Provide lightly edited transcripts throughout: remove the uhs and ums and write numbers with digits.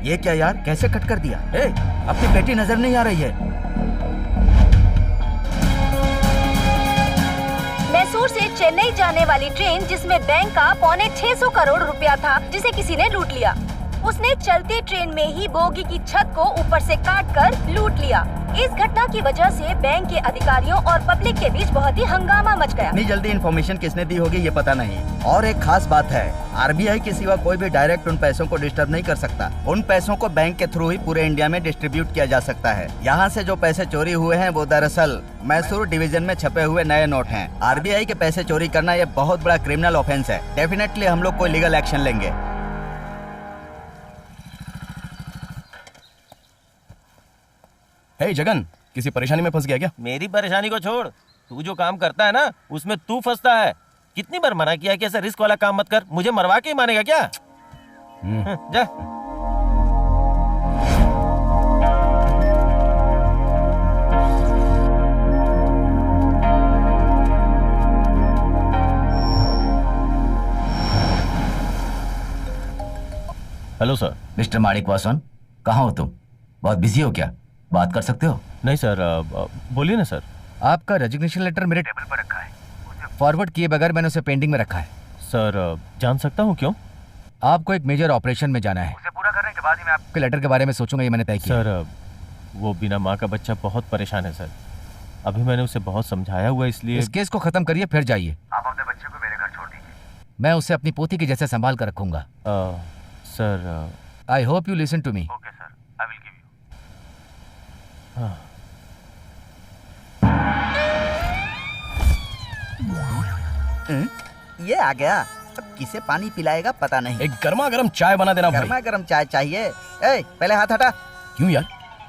ये क्या यार, कैसे कट कर दिया? ए, अपनी बेटी नजर नहीं आ रही है। मैसूर से चेन्नई जाने वाली ट्रेन जिसमें बैंक का 650 करोड़ रुपया था, जिसे किसी ने लूट लिया। उसने चलती ट्रेन में ही बोगी की छत को ऊपर से काटकर लूट लिया। इस घटना की वजह से बैंक के अधिकारियों और पब्लिक के बीच बहुत ही हंगामा मच गया। इतनी जल्दी इन्फॉर्मेशन किसने दी होगी ये पता नहीं। और एक खास बात है, आरबीआई के सिवा कोई भी डायरेक्ट उन पैसों को डिस्टर्ब नहीं कर सकता। उन पैसों को बैंक के थ्रू ही पूरे इंडिया में डिस्ट्रीब्यूट किया जा सकता है। यहाँ से जो पैसे चोरी हुए हैं वो दरअसल मैसूर डिवीजन में छपे हुए नए नोट हैं। आरबीआई के पैसे चोरी करना ये बहुत बड़ा क्रिमिनल ऑफेंस है। डेफिनेटली हम लोग कोई लीगल एक्शन लेंगे। हे जगन, किसी परेशानी में फंस गया क्या? मेरी परेशानी को छोड़, तू जो काम करता है ना उसमें तू फंसता है। कितनी बार मना किया कि ऐसा रिस्क वाला काम मत कर। मुझे मरवा के ही मानेगा क्या? जा। Hello sir. मिस्टर माणिक वासवान, कहाँ हो तुम? बहुत बिजी हो क्या? बात कर सकते हो? नहीं सर, बोलिए ना सर। आपका रेजिग्नेशन लेटर मेरे टेबल पर रखा है। उसे फॉरवर्ड किए बगैर मैंने उसे पेंडिंग में रखा है। सर, जान सकता हूँ क्यों? आपको एक मेजर ऑपरेशन में जाना है। उसे पूरा करने के बाद ही मैं आपके लेटर के बारे में सोचूंगा, ये मैंने तय किया। सर, वो बिना माँ का बच्चा बहुत परेशान है सर। अभी मैंने उसे बहुत समझाया हुआ, इसलिए। इस केस को खत्म करिए फिर जाइए। आप अपने बच्चे को मेरे घर छोड़ दीजिए। मैं उसे अपनी पोती के जैसे संभाल कर रखूंगा। Sir, I hope you listen to me. Okay sir, I will give you. ये आ गया। अब किसे पानी पिलाएगा पता नहीं। एक गर्मा गर्म चाय बना देना भाई। गर्मा गर्म चाय चाहिए। ए, पहले हाथ हटा। क्यों यार?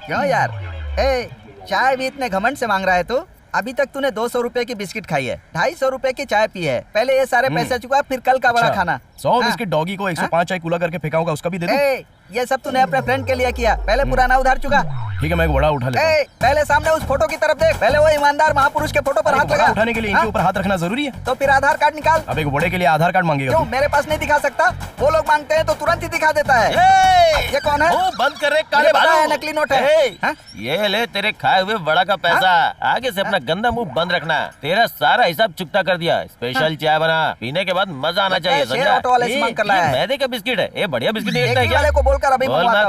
क्यों यार? ए, चाय भी इतने घमंड से मांग रहा है तू? अभी तक तूने 200 रुपए की बिस्किट खाई है, 250 रुपए की चाय पी है। पहले ये सारे पैसे चुका, फिर कल का बड़ा खाना। 100 बिस्किट डॉगी को 105 चाय कूला करके फेंका होगा, उसका भी दे दूं? ये सब तूने अपने फ्रेंड के लिए किया। पहले पुराना उधार चुका। ठीक है, मैं एक बड़ा उठा लेता हूं। पहले सामने उस फोटो की तरफ देख। पहले वो ईमानदार महापुरुष के फोटो पर हाथ लगा। उठाने के लिए इनके ऊपर हाथ रखना जरूरी है? तो फिर आधार कार्ड निकाल। अब एक बड़े के लिए आधार कार्ड मांगेगा? क्यों, मेरे पास नहीं दिखा सकता? वो लोग मांगते हैं तो तुरंत ही दिखा देता है। ये कौन है? बंद कर रहे काले बालों। नकली नोट है। ये ले तेरे खाए हुए बड़ा का पैसा। आगे से अपना गंदा मुंह बंद रखना। तेरा सारा हिसाब चुकता कर दिया। स्पेशल चाय बना, पीने के बाद मजा आना चाहिए, समझा? मैदे का बिस्किट है, ये बढ़िया बिस्किट है क्या? को बोलकर अभी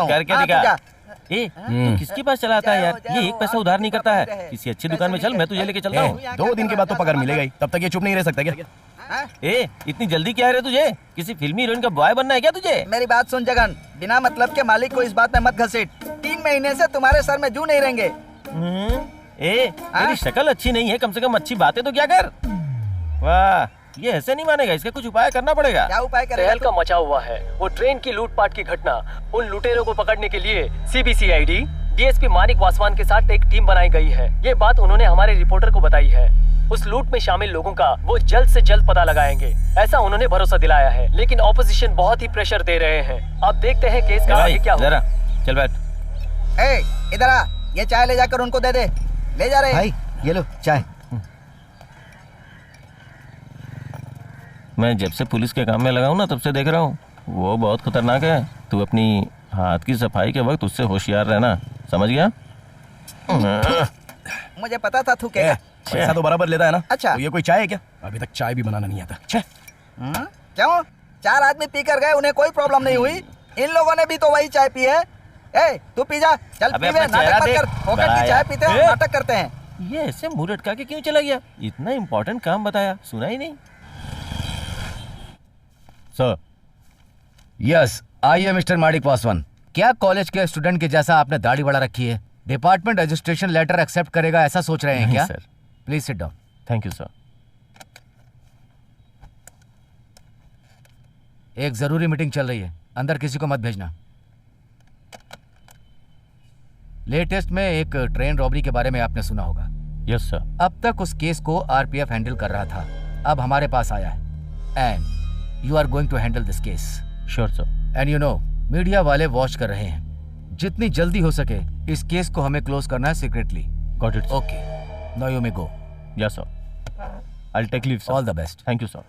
करके दिखा। तू किसके पास चलाता है यार? ये एक पैसा उधार नहीं करता है। किसी अच्छी दुकान में चल, मैं तुझे लेके चलता हूँ। 2 दिन के बाद तो पगार मिलेगा ही, तब तक ये चुप नहीं रह सकता क्या? इतनी जल्दी क्या है रे तुझे? किसी फिल्मी हीरोइन का बॉय बनना है क्या तुझे? मेरी बात सुन जगन, बिना मतलब के मालिक को इस बात में मत घसीट। 3 महीने से तुम्हारे सर में जू नहीं रहेंगे। तेरी शक्ल अच्छी नहीं है, कम से कम अच्छी बातें तो क्या कर। वाह, ये ऐसे नहीं मानेगा, इसका कुछ उपाय करना पड़ेगा। क्या उपाय करेगा? तहलका मचा हुआ है। वो ट्रेन की लूटपाट की घटना, उन लुटेरों को पकड़ने के लिए सीबीसीआईडी डीएसपी माणिक वासवान के साथ एक टीम बनाई गई है। ये बात उन्होंने हमारे रिपोर्टर को बताई है। उस लूट में शामिल लोगों का वो जल्द से जल्द पता लगाएंगे, ऐसा उन्होंने भरोसा दिलाया है। लेकिन ऑपोजिशन बहुत ही प्रेशर दे रहे हैं। अब देखते हैं केस का आगे क्या होगा। चल बैठ। इधर आ, ये चाय ले जाकर उनको दे दे। ले जा रहे भाई, ये लो चाय। मैं जब से पुलिस के काम में लगा हूँ ना, तब से देख रहा हूँ वो बहुत खतरनाक है। तू अपनी हाथ की सफाई के वक्त उससे होशियार रहना, समझ गया? मुझे पता था तू क्या। पैसा तो बराबर लेता है ना? अच्छा, तो ये कोई चाय है क्या? अभी तक चाय भी बनाना नहीं आता। क्यों? 4 आदमी पी कर गए, उन्हें कोई प्रॉब्लम नहीं हुई। इन लोगों ने भी तो वही चाय पी है। तू पी जा, चल पी। नाटक मत कर, फोकट की चाय पीते हैं, नाटक करते हैं। ये ऐसे मुंह लटका के क्यों चला गया? इतना इम्पोर्टेंट काम बताया, सुना ही नहीं। सर। यस, आइए मिस्टर माणिक वासवान। क्या कॉलेज के स्टूडेंट के जैसा आपने दाढ़ी बढ़ा रखी है? डिपार्टमेंट रजिस्ट्रेशन लेटर एक्सेप्ट करेगा ऐसा सोच रहे हैं क्या? Sir. Please sit down. Thank you sir. एक जरूरी मीटिंग चल रही है, अंदर किसी को मत भेजना। लेटेस्ट में एक ट्रेन रॉबरी के बारे में आपने सुना होगा। Yes sir. अब तक उस केस को आरपीएफ हैंडल कर रहा था, अब हमारे पास आया है and you are going to handle this case. Sure sir. And you know, media वाले वॉच कर रहे हैं। जितनी जल्दी हो सके इस केस को हमें क्लोज करना है secretly. Got it. Okay, now you may go. Yes sir, I will take leave sir. All the best. Thank you sir.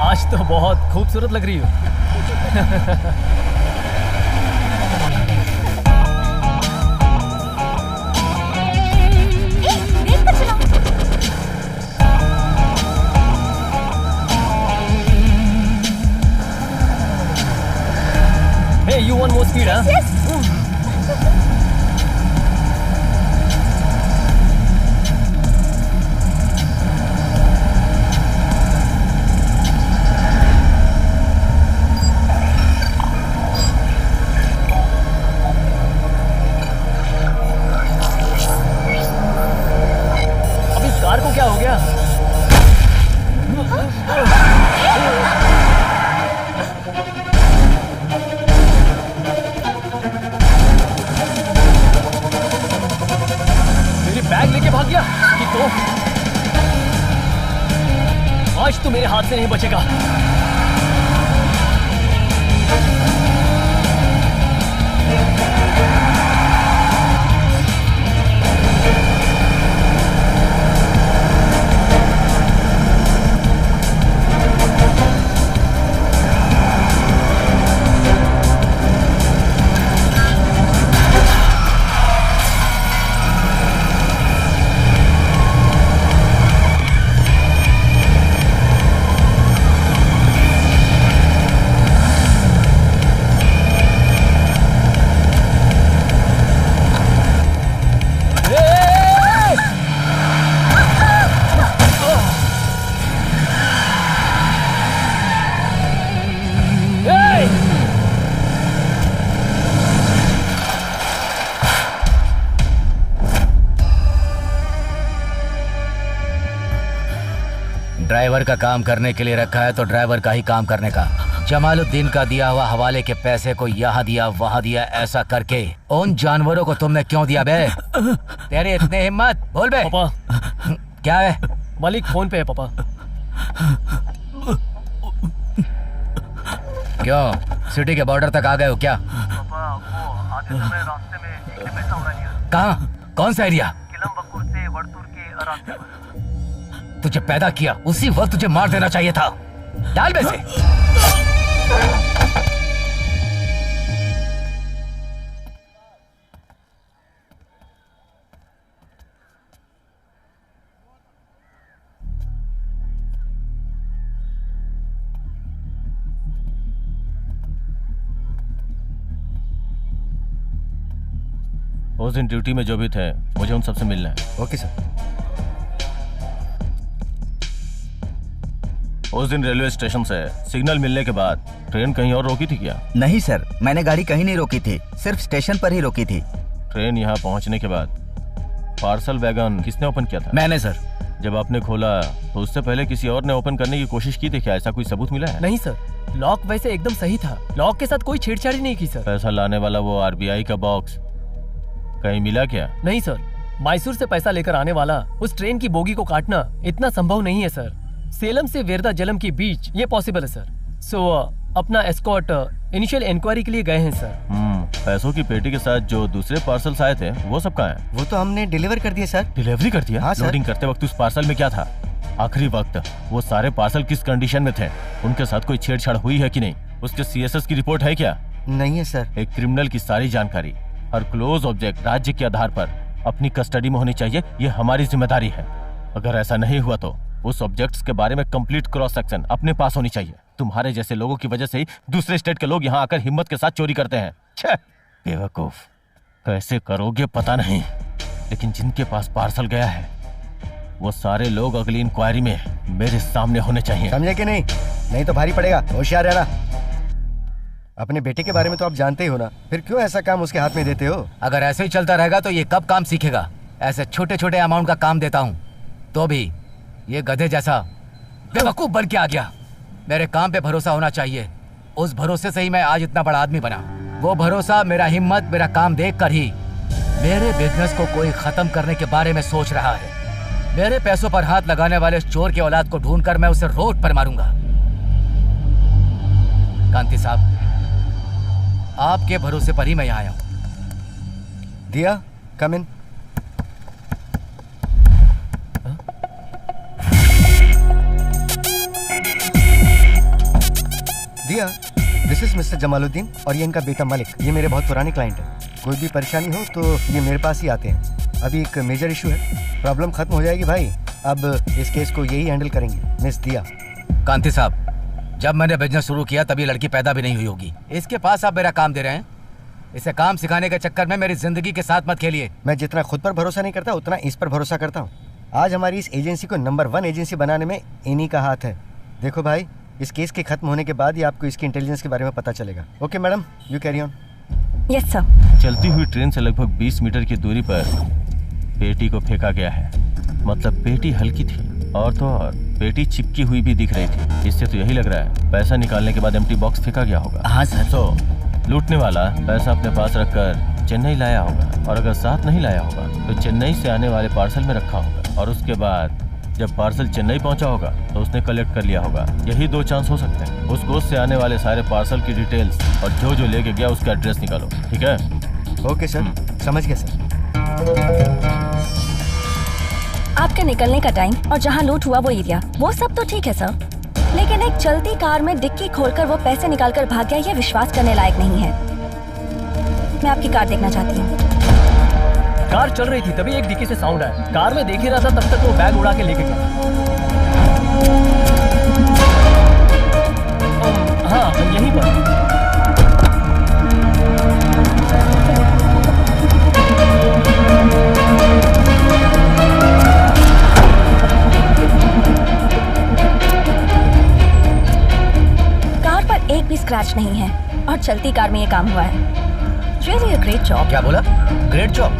आज तो बहुत खूबसूरत लग रही हो। देख कर चलाओ। Hey, you want more speed, huh? Yes. क्या हो गया? मेरी बैग लेके भाग गया कि तो आज तो मेरे हाथ से नहीं बचेगा। ड्राइवर का काम करने के लिए रखा है तो ड्राइवर का ही काम करने का। जमालुद्दीन का दिया हुआ हवाले के पैसे को यहाँ दिया वहाँ दिया ऐसा करके उन जानवरों को तुमने क्यों दिया बे? तेरे इतने हिम्मत? बोल बे। पापा क्या है? मालिक फोन पे है पापा। क्यों सिटी के बॉर्डर तक आ गए हो क्या? पापा वो आते समय रास्ते में एक ने पैसा उड़ा लिया। कहाँ? कौन सा एरिया? किलम बक्कुर से वर्तुर के रास्ते पर। तुझे पैदा किया उसी वक्त तुझे मार देना चाहिए था। डाल में से। उस दिन ड्यूटी में जो भी थे मुझे उन सबसे मिलना है। Okay sir. उस दिन रेलवे स्टेशन से सिग्नल मिलने के बाद ट्रेन कहीं और रोकी थी क्या? नहीं सर, मैंने गाड़ी कहीं नहीं रोकी थी, सिर्फ स्टेशन पर ही रोकी थी। ट्रेन यहाँ पहुँचने के बाद पार्सल वैगन किसने ओपन किया था? मैंने सर। जब आपने खोला तो उससे पहले किसी और ने ओपन करने की कोशिश की थी क्या? ऐसा कोई सबूत मिला है? नहीं सर, लॉक वैसे एकदम सही था। लॉक के साथ कोई छेड़छाड़ी नहीं की सर। पैसा लाने वाला वो आरबीआई का बॉक्स कहीं मिला क्या? नहीं सर, मैसूर से पैसा लेकर आने वाला उस ट्रेन की बोगी को काटना इतना संभव नहीं है सर। सेलम से वेरदा जलम के बीच ये पॉसिबल है सर। सो अपना एस्कॉर्ट इनिशियल इंक्वायरी के लिए गए हैं सर। पैसों की पेटी के साथ जो दूसरे पार्सल्स आए थे वो सब कहाँ हैं? वो तो हमने डिलीवर कर दिए सर। डिलीवरी कर दिया? हाँ, सर। लोडिंग करते वक्त उस पार्सल में क्या था? आखिरी वक्त वो सारे पार्सल किस कंडीशन में थे? उनके साथ कोई छेड़छाड़ हुई है कि नहीं? उसके सीएसएस की रिपोर्ट है क्या? नहीं है सर। एक क्रिमिनल की सारी जानकारी, हर क्लोज ऑब्जेक्ट राज्य के आधार पर अपनी कस्टडी में होनी चाहिए। ये हमारी जिम्मेदारी है। अगर ऐसा नहीं हुआ तो उस ऑब्जेक्ट्स के बारे में कंप्लीट क्रॉस सेक्शन अपने पास होनी चाहिए। तुम्हारे जैसे लोगों की वजह से ही दूसरे स्टेट के लोग यहाँ आकर हिम्मत के साथ चोरी करते हैं। छे, बेवकूफ, कैसे करोगे पता नहीं, लेकिन जिनके पास पार्सल गया है वो सारे लोग अगली इंक्वायरी में मेरे सामने होने चाहिए। समझे कि नहीं? नहीं तो भारी पड़ेगा, होशियार रहना। अपने बेटे के बारे में तो आप जानते ही हो ना, फिर क्यों ऐसा काम उसके हाथ में देते हो? अगर ऐसे ही चलता रहेगा तो ये कब काम सीखेगा? ऐसे छोटे छोटे अमाउंट का काम देता हूँ तो भी ये गधे जैसा बेवकूफ बन के आ गया। मेरे काम पे भरोसा होना चाहिए। उस भरोसे से ही मैं आज इतना बड़ा आदमी बना। वो भरोसा, मेरा हिम्मत, मेरा काम देख कर ही मेरे बिजनेस को कोई खत्म करने के बारे में सोच रहा है। मेरे पैसों पर हाथ लगाने वाले इस चोर के औलाद को ढूंढकर मैं उसे रोड पर मारूंगा। कांति साहब, आपके भरोसे पर ही मैं यहाँ आया हूँ। दिया, कम इन। दिया, दिस इज मिस्टर जमालुद्दीन और ये इनका बेटा मलिक। ये मेरे बहुत पुराने क्लाइंट हैं। कोई भी परेशानी हो तो ये मेरे पास ही आते हैं। अभी एक मेजर इशू है, प्रॉब्लम खत्म हो जाएगी भाई। अब इस केस को यही हैंडल करेंगे मिस दिया। कांति साहब, जब मैंने बिजनेस शुरू किया तभी लड़की पैदा भी नहीं हुई होगी। इसके पास आप मेरा काम दे रहे हैं। इसे काम सिखाने के चक्कर में मेरी जिंदगी के साथ मत खेलिए। मैं जितना खुद पर भरोसा नहीं करता उतना इस पर भरोसा करता हूँ। आज हमारी इस एजेंसी को नंबर 1 एजेंसी बनाने में इन्हीं का हाथ है। देखो भाई, इस केस के खत्म होने के बाद ही आपको इसकी इंटेलिजेंस के बारे में पता चलेगा। Okay madam, you carry on. Yes sir. चलती हुई ट्रेन से लगभग 20 मीटर की दूरी पर पेटी को फेंका गया है। मतलब पेटी हल्की थी और तो और पेटी चिपकी हुई भी दिख रही थी। इससे तो यही लग रहा है पैसा निकालने के बाद एम्प्टी बॉक्स फेंका गया होगा। हाँ सर। तो लूटने वाला पैसा अपने पास रखकर चेन्नई लाया होगा, और अगर साथ नहीं लाया होगा तो चेन्नई से आने वाले पार्सल में रखा होगा, और उसके बाद जब पार्सल चेन्नई पहुंचा होगा तो उसने कलेक्ट कर लिया होगा। यही 2 चांस हो सकते हैं। उस कोच से आने वाले सारे पार्सल की डिटेल्स और जो लेके गया उसका एड्रेस निकालो। ठीक है? ओके सर, समझ गया सर। आपके निकलने का टाइम और जहाँ लूट हुआ वो एरिया, वो सब तो ठीक है सर, लेकिन एक चलती कार में डिक्की खोलकर वो पैसे निकालकर भाग गया, ये विश्वास करने लायक नहीं है। मैं आपकी कार देखना चाहती हूँ। कार चल रही थी तभी एक डिक्की से साउंड आया। कार में देख ही रहा था तब तक वो बैग उड़ा के लेके गया। हाँ, यहीं पर। कार पर एक भी स्क्रैच नहीं है और चलती कार में ये काम हुआ है। Really a great job। क्या बोला? Great job.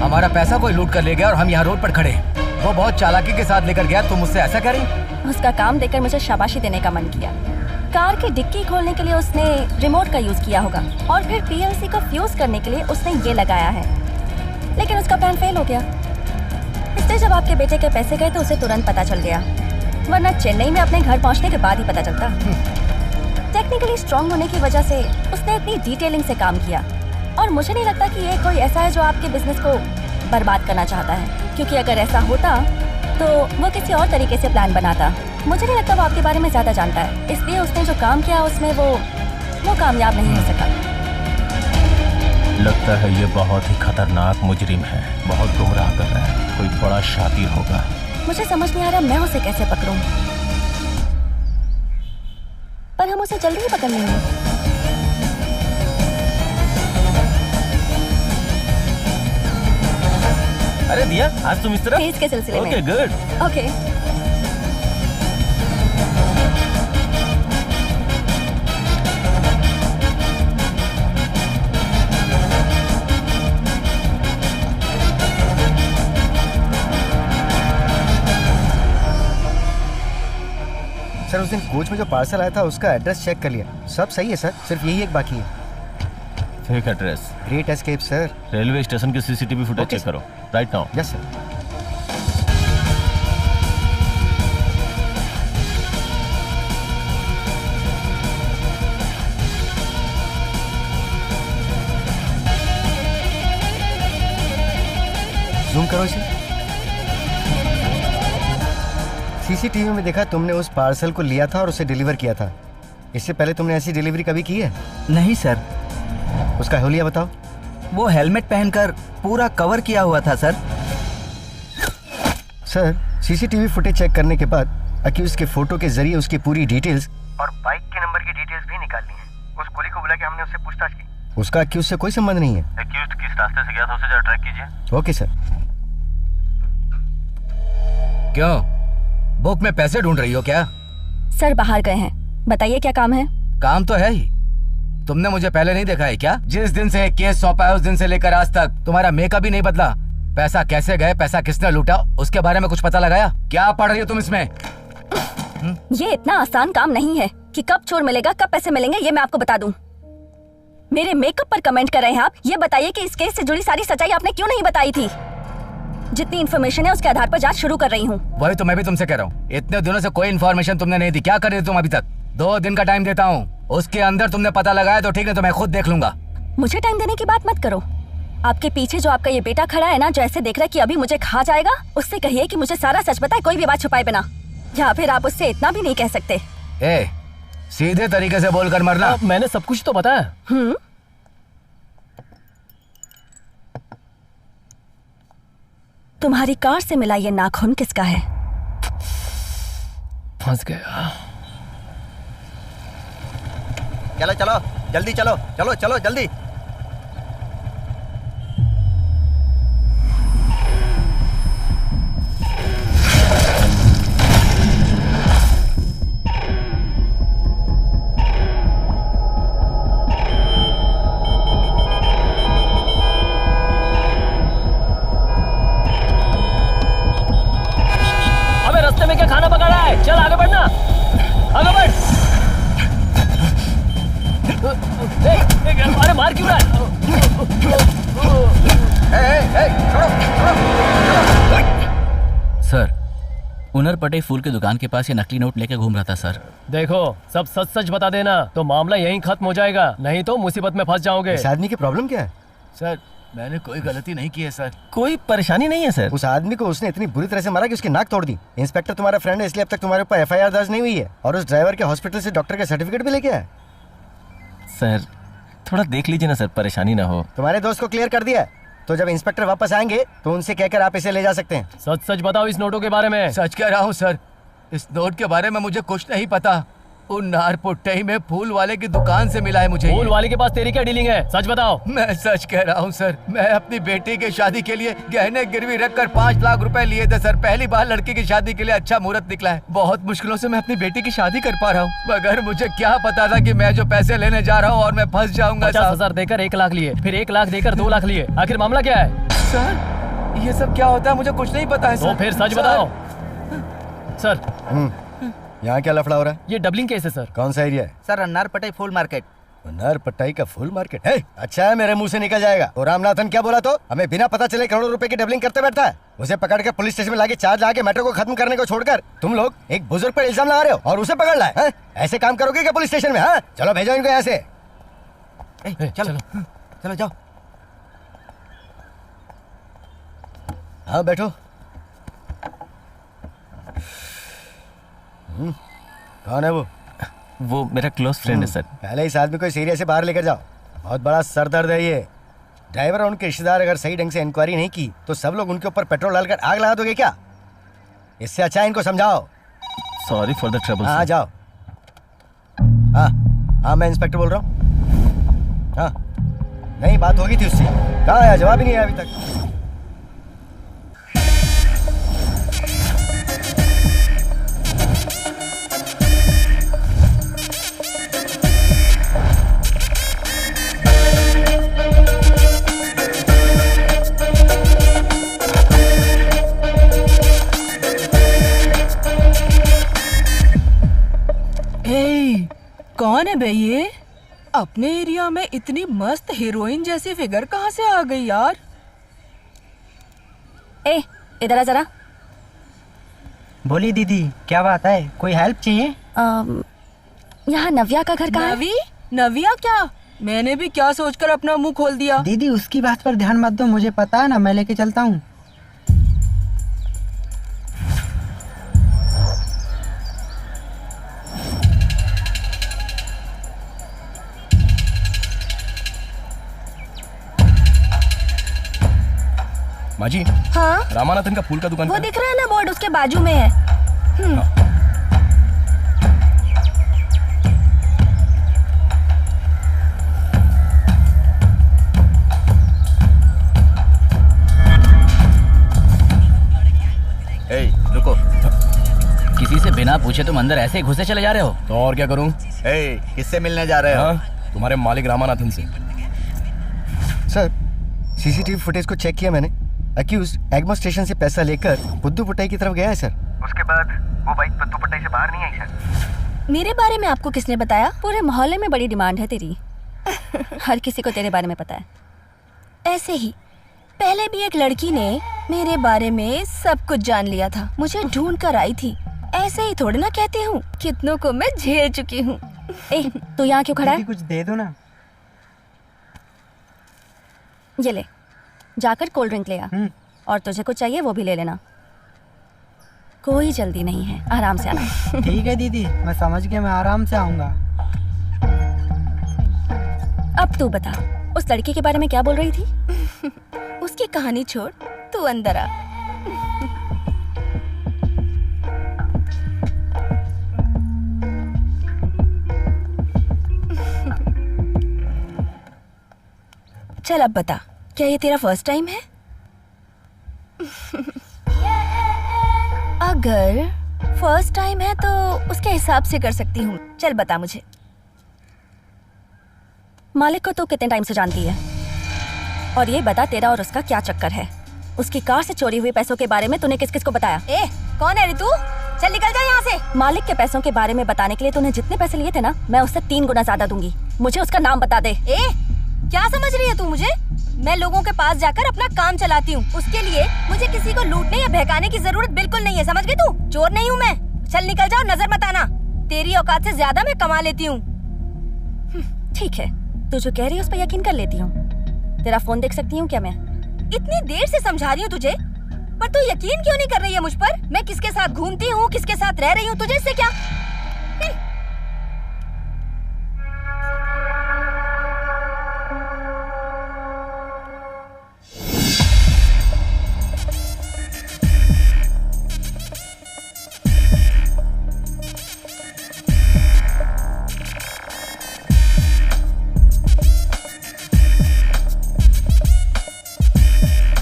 हमारा पैसा कोई लूट कर ले गया और हम यहाँ रोड पर खड़े हैं। वो बहुत चालाकी के साथ लेकर गया, तुम मुझसे ऐसा कह रही? उसका काम देखकर मुझे शाबाशी देने का मन किया। कार की डिक्की खोलने के लिए उसने रिमोट का यूज किया होगा और फिर पीएलसी को फ्यूज करने के लिए उसने ये लगाया है, लेकिन उसका प्लान फेल हो गया। इसलिए जब आपके बेटे के पैसे गए तो उसे तुरंत पता चल गया, वरना चेन्नई में अपने घर पहुंचने के बाद ही पता चलता। टेक्निकली स्ट्रांग होने की वजह से उसने इतनी डिटेलिंग से काम किया, और मुझे नहीं लगता कि ये कोई ऐसा है जो आपके बिजनेस को बर्बाद करना चाहता है, क्योंकि अगर ऐसा होता तो वो किसी और तरीके से प्लान बनाता। मुझे नहीं लगता वो आपके बारे में ज्यादा जानता है, इसलिए उसने जो काम किया उसमें वो कामयाब नहीं हो सका। लगता है ये बहुत ही खतरनाक मुजरिम है, बहुत गुमराह कर रहा है, कोई बड़ा शातिर होगा। मुझे समझ नहीं आ रहा मैं उसे कैसे पकड़ूं, पर हम उसे जल्दी ही पकड़ लेंगे। अरे दिया, आज तुम इस तरह? केस के सिलसिले में। Okay, good. ओके। सर, उस दिन कोच में जो पार्सल आया था उसका एड्रेस चेक कर लिया, सब सही है सर, सिर्फ यही एक बाकी है। Fake address. Great escape sir. Railway station की सीसीटीवी फुटेज चेक करो right now. Yes sir. Zoom करो इसे। सीसीटीवी में देखा तुमने उस पार्सल को लिया था और उसे डिलीवर किया था। इससे पहले तुमने ऐसी डिलीवरी कभी की है? नहीं सर, उसका हुलिया बताओ। वो हेलमेट पहनकर पूरा कवर किया हुआ था sir. Sir, CCTV footage check करने के बाद अक्यूज के फोटो के जरिए उसकी पूरी डिटेल्स और बाइक के नंबर की डिटेल्स भी निकालनी है। उस कुली को बुला के हमने उससे पूछताछ की। उसका अक्यूज से कोई संबंध नहीं है। एक्यूज्ड किस रास्ते से गया था उसे जरा ट्रैक कीजिए। Okay sir. क्यों, बुक में पैसे ढूंढ रही हो क्या? सर बाहर गए हैं, बताइए क्या काम है? काम तो है ही। तुमने मुझे पहले नहीं देखा है क्या? जिस दिन से केस सौंपा है उस दिन से लेकर आज तक तुम्हारा मेकअप भी नहीं बदला। पैसा कैसे गए, पैसा किसने लूटा, उसके बारे में कुछ पता लगाया? क्या पढ़ रही हो तुम इसमें? ये इतना आसान काम नहीं है कि कब चोर मिलेगा कब पैसे मिलेंगे ये मैं आपको बता दूं। मेरे मेकअप पर कमेंट कर रहे हैं आप। ये बताइए कि इस केस से जुड़ी सारी सच्चाई आपने क्यों नहीं बताई थी? जितनी इन्फॉर्मेशन है उसके आधार पर जांच शुरू कर रही हूँ। वही तो मैं भी तुमसे कह रहा हूँ। इतने दिनों से कोई इन्फॉर्मेशन तुमने नहीं दी। क्या कर रही थी तुम अभी तक? 2 दिन का टाइम देता हूँ, उसके अंदर तुमने पता लगाया तो ठीक है, तो मैं खुद देख लूंगा। मुझे टाइम देने की बात मत करो। आपके पीछे जो आपका ये बेटा खड़ा है ना, जो ऐसे देख रहा है कि अभी मुझे खा जाएगा, उससे कहिए कि मुझे सारा सच बताए, कोई भी बात छुपाए बिना। या फिर आप उससे इतना भी नहीं कह सकते। ए, सीधे तरीके से बोलकर मरना। मैंने सब कुछ तो बताया। तुम्हारी कार से मिला ये नाखून किसका है? फंस गया। चलो चलो जल्दी, चलो चलो चलो जल्दी। अबे रास्ते में क्या खाना पका रहा है? चल आगे बढ़ना, आगे बढ़। अरे मार क्यों रहा है? सर, उनरपटे फूल की दुकान के पास ये नकली नोट लेके घूम रहा था सर। देखो, सब सच सच बता देना तो मामला यहीं खत्म हो जाएगा, नहीं तो मुसीबत में फंस जाओगे। इस आदमी की प्रॉब्लम क्या है? सर, मैंने कोई गलती नहीं की है सर। कोई परेशानी नहीं है सर। उस आदमी को उसने इतनी बुरी तरह से मारा कि उसकी नाक तोड़ दी। इंस्पेक्टर तुम्हारा फ्रेंड है, इसलिए अब तक तुम्हारे ऊपर एफआईआर दर्ज नहीं हुई है। और उस ड्राइवर के हॉस्पिटल से डॉक्टर का सर्टिफिकेट भी लेके आया। सर थोड़ा देख लीजिए ना सर, परेशानी ना हो। तुम्हारे दोस्त को क्लियर कर दिया, तो जब इंस्पेक्टर वापस आएंगे तो उनसे कहकर आप इसे ले जा सकते हैं। सच सच बताओ इस नोटों के बारे में। सच कह रहा हूँ सर, इस नोट के बारे में मुझे कुछ नहीं पता। उन नारपुट्टई में फूल वाले की दुकान से मिला है मुझे। फूल वाले के पास तेरी क्या डीलिंग है? सच बताओ। मैं सच कह रहा हूँ सर, मैं अपनी बेटी की शादी के लिए गहने गिरवी रखकर 5 लाख रुपए लिए थे सर। पहली बार लड़की की शादी के लिए अच्छा मुहूर्त निकला है। बहुत मुश्किलों से मैं अपनी बेटी की शादी कर पा रहा हूँ, मगर मुझे क्या पता था कि मैं जो पैसे लेने जा रहा हूँ और मैं फंस जाऊंगा। 50,000 देकर 1 लाख लिए, फिर 1 लाख देकर 2 लाख लिए। आखिर मामला क्या है? सर, ये सब क्या होता है मुझे कुछ नहीं पता है तो फिर सच बताओ सर। यहाँ क्या लफड़ा हो रहा है? ये डबलिंग केस है सर। कौन सा एरिया है? सर अन्नारपटाई फूल मार्केट। अन्नारपटाई का फूल मार्केट है? अच्छा है, मेरे मुंह से निकल जाएगा। तो रामनाथन क्या बोला? तो हमें बिना पता चले करोड़ों रुपए की डबलिंग करते बैठता है। उसे पकड़कर पुलिस स्टेशन में लाके चार्ज लगा के मैटर को खत्म करने को छोड़कर तुम लोग एक बुजुर्ग पर इल्जाम लगा रहे हो और उसे पकड़ लाए हैं? ऐसे काम करोगे क्या पुलिस स्टेशन में? हाँ, चलो भेजो इनको यहाँ से। चलो चलो जाओ। हाँ बैठो। कौन है वो? वो मेरा क्लोज फ्रेंड है सर। पहले इस आदमी को इस एरिया से बाहर लेकर जाओ, बहुत बड़ा सर दर्द है ये। ड्राइवर और उनके रिश्तेदार अगर सही ढंग से इंक्वायरी नहीं की तो सब लोग उनके ऊपर पेट्रोल डालकर आग लगा दोगे क्या? इससे अच्छा इनको समझाओ। Sorry for the trouble. हाँ जाओ। हाँ हाँ, मैं इंस्पेक्टर बोल रहा हूँ। हाँ नहीं, बात होगी थी उससे। कहाँ आया? जवाब ही नहीं आया अभी तक। कौन है बे ये? अपने एरिया में इतनी मस्त हीरोइन जैसी फिगर कहाँ से आ गई यार? ए, इधर आ जरा। बोली दीदी, क्या बात है? कोई हेल्प चाहिए? यहाँ नव्या का घर कहाँ है? नव्या क्या? मैंने भी क्या सोचकर अपना मुंह खोल दिया। दीदी उसकी बात पर ध्यान मत दो, मुझे पता है ना, मैं लेके चलता हूँ। माँ जी, हाँ रामानाथन का फूल का दुकान वो कहाँ? दिख रहा है ना बोर्ड, उसके बाजू में है। ए, रुको। किसी से बिना पूछे तुम अंदर ऐसे ही घुसे चले जा रहे हो? तो और क्या करूं? ए, किससे मिलने जा रहे हो? हाँ, तुम्हारे मालिक रामानाथन से। सर, सीसीटीवी फुटेज को चेक किया मैंने। अक्यूज्ड एग्मो स्टेशन से पैसा लेकर बुद्धू पटाई की तरफ गया है सर। उसके बाद वो बाइक बुद्धू पटाई से बाहर नहीं आई सर। मेरे बारे में आपको किसने बताया? पूरे मोहल्ले में बड़ी डिमांड है तेरी। हर किसी को तेरे बारे में पता है। ऐसे ही पहले भी एक लड़की ने मेरे बारे में सब कुछ जान लिया था, मुझे ढूंढ कर आई थी। ऐसे ही थोड़ी ना कहती हूँ, कितनों को मैं झेल चुकी हूँ। ए, तू यहाँ क्यों खड़ा है? कुछ दे दो ना। ये ले, जाकर कोल्ड ड्रिंक ले आ, और तुझे कुछ चाहिए वो भी ले लेना। कोई जल्दी नहीं है, आराम से आना। ठीक है दीदी, मैं समझ गया, मैं आराम से आऊंगा। अब तू बता, उस लड़की के बारे में क्या बोल रही थी? उसकी कहानी छोड़, तू अंदर आ। चल अब बता, क्या ये तेरा फर्स्ट टाइम है? अगर फर्स्ट टाइम है तो उसके हिसाब से कर सकती हूँ। चल बता मुझे, मालिक को तू कितने टाइम से जानती है? और ये बता, तेरा और उसका क्या चक्कर है? उसकी कार से चोरी हुए पैसों के बारे में तूने किस किस को बताया? ए, कौन है रे तू? चल निकल जा यहाँ से। मालिक के पैसों के बारे में बताने के लिए तूने जितने पैसे लिए थे ना, मैं उससे 3 गुना ज्यादा दूंगी। मुझे उसका नाम बता दे। ए, क्या समझ रही है तू मुझे? मैं लोगों के पास जाकर अपना काम चलाती हूँ, उसके लिए मुझे किसी को लूटने या बहकाने की जरूरत बिल्कुल नहीं है, समझ गई तू? चोर नहीं हूँ मैं। चल निकल जा और नजर मत आना, तेरी औकात से ज्यादा मैं कमा लेती हूँ। ठीक है, तू जो कह रही है उस पर यकीन कर लेती हूँ। तेरा फोन देख सकती हूँ क्या मैं? इतनी देर से समझा रही हूँ तुझे, पर तू यकीन क्यों नहीं कर रही है मुझ पर? मैं किसके साथ घूमती हूँ, किसके साथ रह रही हूँ, तुझे इससे क्या?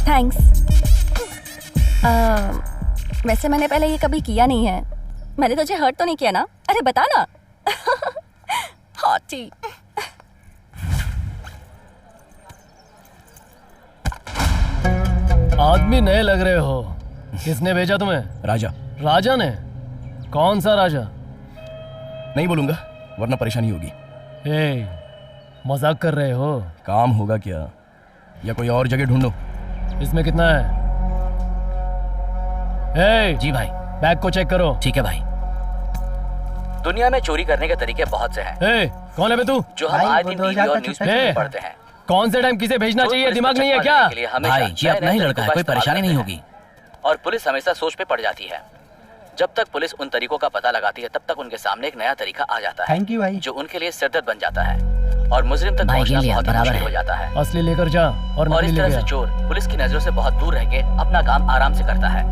थैंक्स। वैसे मैंने पहले ये कभी किया नहीं है। मैंने तुझे हर्ट तो नहीं किया ना? अरे बता ना। हॉटी। आदमी नए लग रहे हो। किसने भेजा तुम्हें? राजा। राजा ने? कौन सा राजा? नहीं बोलूंगा वरना परेशानी होगी। मजाक कर रहे हो? काम होगा क्या, या कोई और जगह ढूंढो? इसमें कितना है? जी भाई। बैग को चेक करो। ठीक है भाई। दुनिया में चोरी करने के तरीके बहुत से हैं। कौन है बे तू? जो हम आए दिन टीवी और न्यूज़पेपर में पढ़ते हैं। कौन से टाइम किसे भेजना चाहिए, दिमाग नहीं है क्या? भाई ये अपना ही लड़का है, कोई परेशानी नहीं होगी। और पुलिस हमेशा सोच पे पड़ जाती है। जब तक पुलिस उन तरीकों का पता लगाती है, तब तक उनके सामने एक नया तरीका आ जाता है। थैंक यू भाई। जो उनके लिए सिरदर्द बन जाता है और मुजरिम तक पहुंचना बहुत मुश्किल हो जाता है। असली लेकर जा और इस तरह से चोर पुलिस की नजरों से बहुत दूर रह के अपना काम आराम से करता है।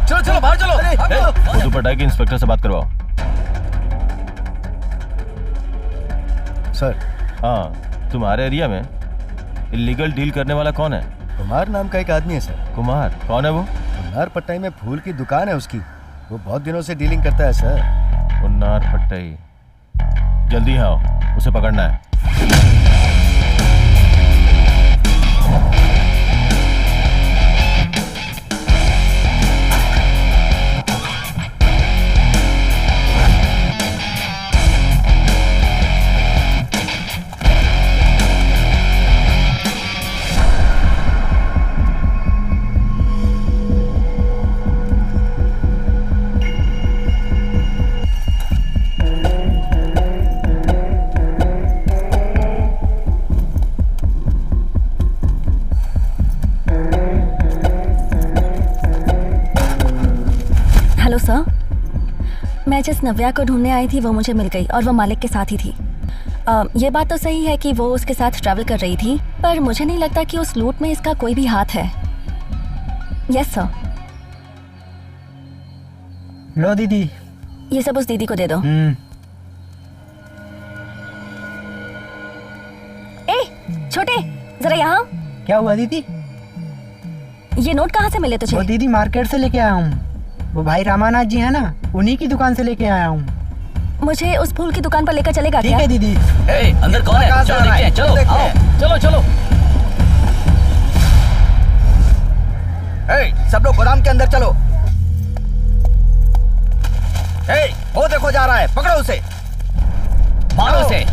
चलो चलो बाहर चलो। बुद्धू पटाई के इंस्पेक्टर से बात करवाओ। सर। हाँ, तुम्हारे एरिया में इलीगल डील करने वाला कौन है? कुमार नाम का एक आदमी है सर। कुमार? कौन है वो? उन्नार पट्टाई में फूल की दुकान है उसकी, वो बहुत दिनों से डीलिंग करता है सर। उन्नार पट्टाई, जल्दी आओ, उसे पकड़ना है। जिस नव्या को ढूंढने आई थी वो मुझे मिल गई और वो मालिक के साथ ही थी। ये बात तो सही है कि वो उसके साथ ट्रैवल कर रही थी, पर मुझे नहीं लगता कि उस लूट में इसका कोई भी हाथ है। Yes sir. लो दीदी, ये सब उस दीदी को दे दो। ए छोटे, जरा यहाँ। क्या हुआ दीदी? ये नोट कहाँ से मिले तुझे? वो दीदी मार्केट से लेके आया हूँ। वो भाई रामानाथ जी है ना, उन्हीं की दुकान से लेके आया हूँ। मुझे उस फूल की दुकान पर लेकर चलेगा क्या? ठीक है दीदी। ए, अंदर कौन है? चलो देखते हैं, चलो आओ, चलो चलो। सब लोग गोदाम के अंदर चलो। वो देखो जा रहा है, पकड़ो उसे, मारो उसे।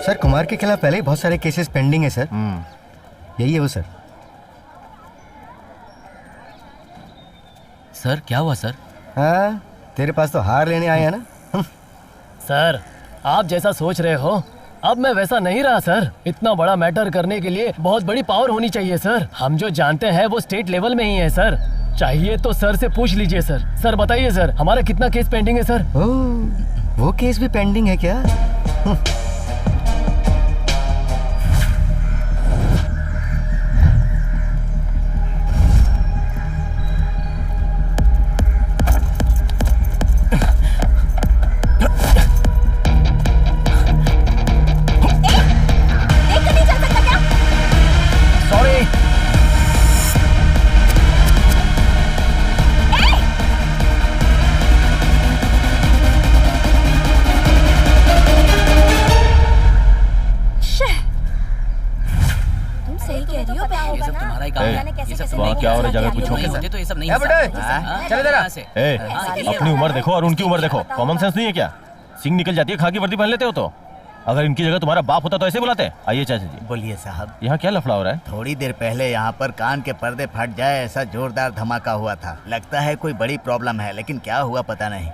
सर कुमार के खिलाफ पहले ही बहुत सारे केसेस पेंडिंग है सर। यही है वो सर। सर क्या हुआ सर? हाँ, तेरे पास तो हार लेने आए हैं ना। सर आप जैसा सोच रहे हो अब मैं वैसा नहीं रहा सर। इतना बड़ा मैटर करने के लिए बहुत बड़ी पावर होनी चाहिए सर। हम जो जानते हैं वो स्टेट लेवल में ही है सर। चाहिए तो सर से पूछ लीजिए सर। सर बताइए सर, हमारा कितना केस पेंडिंग है सर? वो केस भी पेंडिंग है क्या? क्या हो रहा है जगह पूछो। मुझे तो ये सब नहीं अपनी उम्र देखो और उनकी उम्र देखो। कॉमन सेंस नहीं है क्या? सिंह निकल जाती है, खाकी वर्दी पहन लेते हो तो। अगर इनकी जगह तुम्हारा बाप होता तो ऐसे बुलाते? आइए चाचा जी। बोलिए साहब। यहाँ क्या लफड़ा हो रहा है? थोड़ी देर पहले यहाँ पर कान के पर्दे फट जाए ऐसा जोरदार धमाका हुआ था। लगता है कोई बड़ी प्रॉब्लम है, लेकिन क्या हुआ पता नहीं।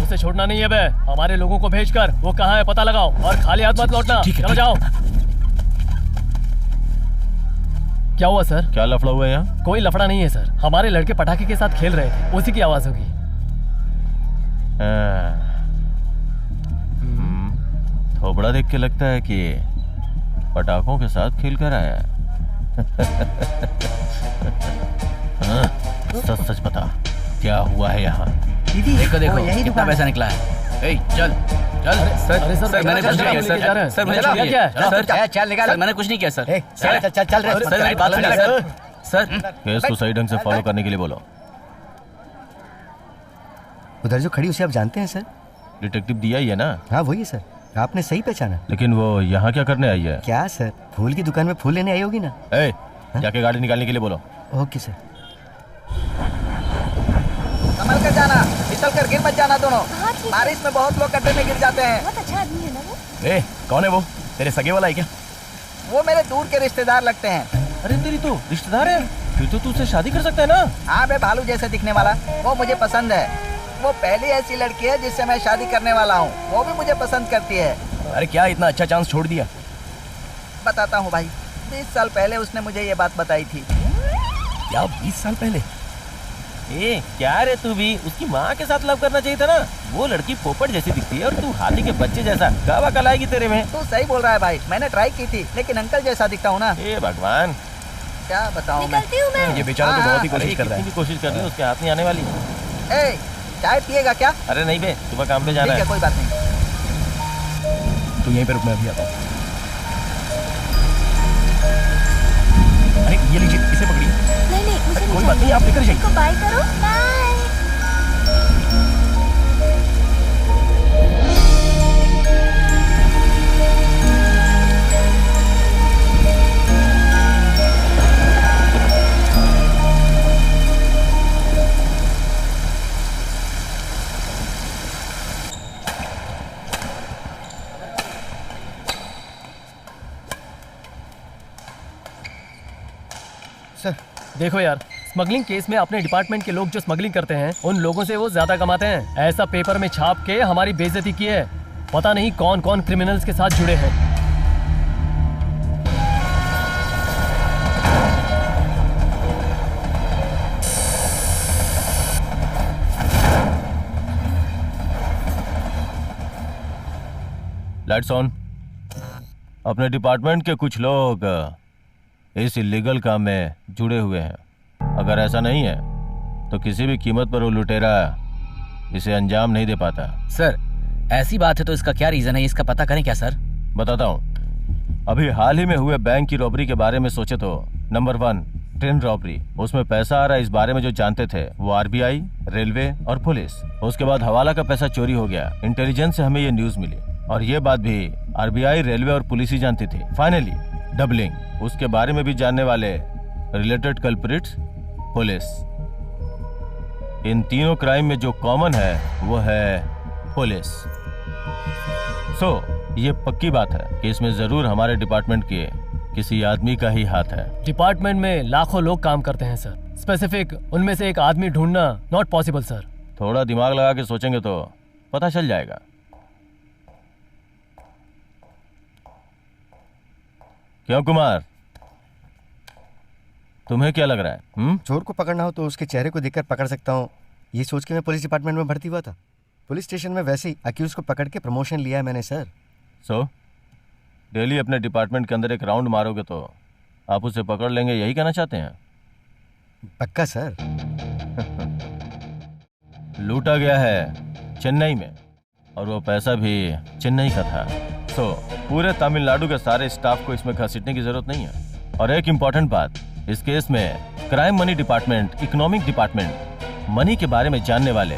उसे छोड़ना नहीं है बे। हमारे लोगों को भेजकर वो कहाँ है पता लगाओ और खाली हाथ मत लौटना। चलो जाओ। क्या हुआ सर? क्या लफड़ा हुआ है यहाँ? कोई लफड़ा नहीं है सर। हमारे लड़के पटाखे के साथ खेल रहे थे, उसी की आवाज होगी। थोबड़ा देख के लगता है कि पटाखों के साथ खेल कर आया। सच सच बता, क्या हुआ है यहाँ? देखो देखो कितना पैसा निकला है। चल चल। सर मैंने कुछ नहीं किया सर। सर मैंने कुछ नहीं किया सर। चल निकाल। मैंने कुछ नहीं किया सर। चल चल चल सर मेरी बात सुनिए सर। सर केस को सही ढंग से फॉलो करने के लिए बोलो। उधर जो खड़ी उसे आप जानते हैं सर? डिटेक्टिव दिया ही है ना? हाँ वही है सर, आपने सही पहचाना। लेकिन वो यहाँ क्या करने आई है? क्या सर, फूल की दुकान में फूल लेने आई होगी ना। जाके गाड़ी निकालने के लिए बोलो। Okay sir. संभल कर जाना, फिसल कर गिर मत जाना दोनों। बारिश में बहुत लोग गड्ढे में गिर जाते हैं। बहुत अच्छा आदमी है ना वो। कौन है वो? तेरे सगे वाला है क्या? वो मेरे दूर के रिश्तेदार लगते हैं। अरे तेरी तो रिश्तेदार है, फिर तो तू उससे शादी कर सकता है ना। हाँ बे भालू जैसे दिखने वाला, वो मुझे पसंद है। वो पहली ऐसी लड़की है जिससे मैं शादी करने वाला हूँ, वो भी मुझे पसंद करती है। अरे क्या इतना अच्छा चांस छोड़ दिया? बताता हूँ भाई, 20 साल पहले उसने मुझे ये बात बताई थी। क्या 20 साल पहले? ए क्या रे, तू भी उसकी माँ के साथ लव करना चाहिए था ना। वो लड़की पोपट जैसी दिखती है और तू हाथी के बच्चे जैसा। गावा कल आएगी तेरे में। तू सही बोल रहा है भाई, मैंने ट्राई की थी लेकिन अंकल जैसा दिखता हूँ ना। ए भगवान, क्या बताऊँ मैं। ये बेचारा तो बहुत ही कोशिश कर रहा है। कोशिश कर रही है, उसके हाथ नहीं आने वाली। ए चाय पिएगा क्या? अरे नहीं बे, सुबह काम पे जाना है। कोई बात नहीं, तू यहीं पे रुक, मैं अभी आता हूँ। अरे ये लीजिए, इसे पकड़िए। नहीं मुझे कोई बात नहीं, आप लेकर जाइए। बाय करो। बाय। देखो यार, स्मगलिंग केस में अपने डिपार्टमेंट के लोग जो स्मगलिंग करते हैं उन लोगों से वो ज्यादा कमाते हैं। ऐसा पेपर में छाप के हमारी बेइज्जती की है। पता नहीं कौन कौन क्रिमिनल्स के साथ जुड़े हैं। Lights on. अपने डिपार्टमेंट के कुछ लोग इस इलीगल काम में जुड़े हुए हैं। अगर ऐसा नहीं है तो किसी भी कीमत पर वो लुटेरा इसे अंजाम नहीं दे पाता। सर ऐसी बात है तो इसका क्या रीजन है, इसका पता करें क्या सर? बताता हूँ। अभी हाल ही में हुए बैंक की रॉबरी के बारे में सोचे तो नंबर 1 ट्रेन रॉबरी, उसमें पैसा आ रहा है इस बारे में जो जानते थे वो आरबीआई, रेलवे और पुलिस। उसके बाद हवाला का पैसा चोरी हो गया। इंटेलिजेंस से हमें ये न्यूज मिली और ये बात भी आरबीआई, रेलवे और पुलिस ही जानती थी। फाइनली डबलिंग, उसके बारे में भी जानने वाले रिलेटेड कल्प्रिट्स पुलिस। इन तीनों क्राइम में जो कॉमन है वो है पुलिस। ये पक्की बात है कि इसमें जरूर हमारे डिपार्टमेंट के किसी आदमी का ही हाथ है। डिपार्टमेंट में लाखों लोग काम करते हैं सर, स्पेसिफिक उनमें से एक आदमी ढूंढना नॉट पॉसिबल सर। थोड़ा दिमाग लगा के सोचेंगे तो पता चल जाएगा। क्यों कुमार, तुम्हें क्या लग रहा है? चोर को पकड़ना हो तो उसके चेहरे को देखकर पकड़ सकता हूँ, ये सोच के मैं पुलिस डिपार्टमेंट में भर्ती हुआ था। पुलिस स्टेशन में वैसे ही अक्यूज को पकड़ के प्रमोशन लिया है मैंने सर। डेली अपने डिपार्टमेंट के अंदर एक राउंड मारोगे तो आप उसे पकड़ लेंगे, यही कहना चाहते हैं? पक्का सर। लूटा गया है चेन्नई में और वो पैसा भी चेन्नई का था। पूरे तमिलनाडु के सारे स्टाफ को इसमें घसीटने की जरूरत नहीं है। और एक इम्पॉर्टेंट बात, इस केस में crime money department, economic department, money के बारे में जानने वाले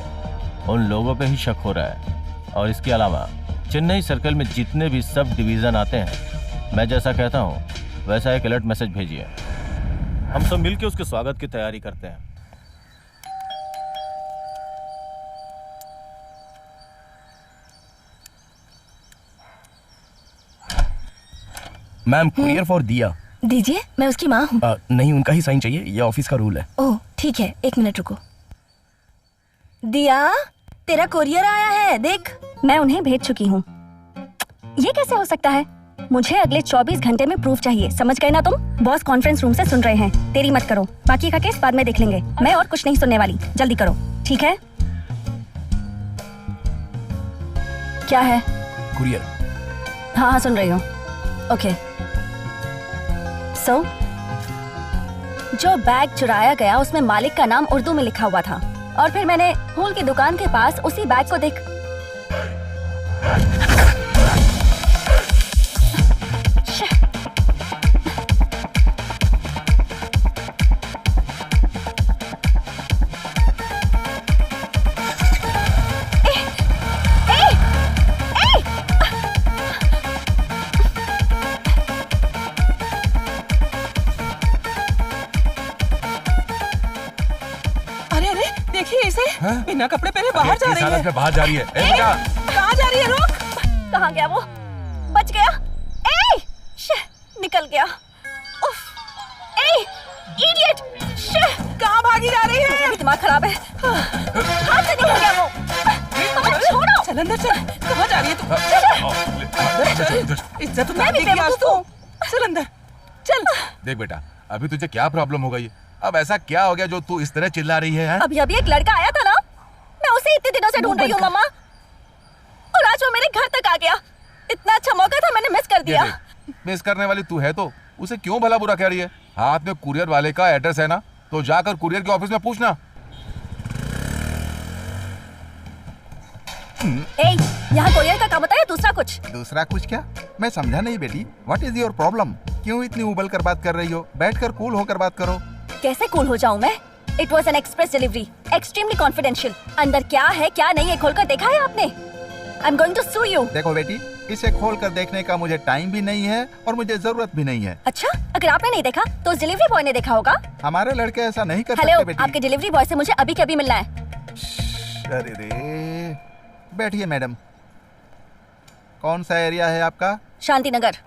उन लोगों पे ही शक हो रहा है। और इसके अलावा चेन्नई सर्कल में जितने भी सब डिवीजन आते हैं, मैं जैसा कहता हूँ वैसा एक अलर्ट मैसेज भेजिए। हम सब मिलकर उसके स्वागत की तैयारी करते हैं। मैम, कुरियर फॉर दिया। दीजिए, मैं उसकी माँ हूँ। नहीं, उनका ही साइन चाहिए, ये ऑफिस का रूल है। ओह ठीक है, 1 मिनट रुको। दिया, तेरा कोरियर आया है, देख। मैं उन्हें भेज चुकी हूँ। ये कैसे हो सकता है? मुझे अगले 24 घंटे में प्रूफ चाहिए, समझ गए ना तुम? बॉस कॉन्फ्रेंस रूम से सुन रहे हैं। देरी मत करो, बाकी का केस बाद में देख लेंगे। मैं और कुछ नहीं सुनने वाली, जल्दी करो, ठीक है? क्या है? कुरियर। हाँ सुन रही हूँ। ओके। जो बैग चुराया गया उसमें मालिक का नाम उर्दू में लिखा हुआ था और फिर मैंने फूल की दुकान के पास उसी बैग को देख। बिना कपड़े पहने बाहर जा रही है। बाहर जा रही है। कहाँ जा रही है? रुक। कहाँ गया वो? बच गया? निकल गया। उफ। इडियट! कहाँ भागी जा रही है? मेरा दिमाग खराब है। हाथ से निकल गया वो। मम्मा छोड़ो। चल अंदर चल। कहाँ जा रही है तू? इज्जत उतार देगी आज तू। चल अंदर चल। देख बेटा, अभी तुझे क्या प्रॉब्लम हो गई? अब ऐसा क्या हो गया जो तू इस तरह चिल्ला रही है? अभी अभी एक लड़का आया था ना, मैं उसे इतने दिनों से ढूंढ रही हूँ मम्मा, और आज वो मेरे घर तक आ गया। इतना अच्छा मौका था, मैंने मिस कर दिया। मिस करने वाली तू है तो उसे क्यों भला बुरा कह रही है? हाथ में कुरियर वाले का एड्रेस है ना, तो जाकर कुरियर के ऑफिस में पूछना। यहाँ कुरियर का काम होता है, दूसरा कुछ। दूसरा कुछ क्या? मैं समझा नहीं बेटी। What is your problem? क्यों इतनी उबल कर बात कर रही हो? बैठकर कूल होकर बात करो। कैसे कूल हो जाऊँ मैं? It was an express delivery, extremely confidential. अंदर क्या है क्या नहीं है खोलकर देखा है आपने? I am going to sue you. देखो बेटी, इसे खोलकर देखने का मुझे टाइम भी नहीं है और मुझे जरूरत भी नहीं है। अच्छा, अगर आपने नहीं देखा तो उस डिलीवरी बॉय ने देखा होगा। हमारे लड़के ऐसा नहीं कर सकते बेटी। आपके डिलीवरी बॉय से मुझे अभी के अभी मिलना है। अरे रे, बैठिए मैडम। कौन सा एरिया है आपका? शांति नगर।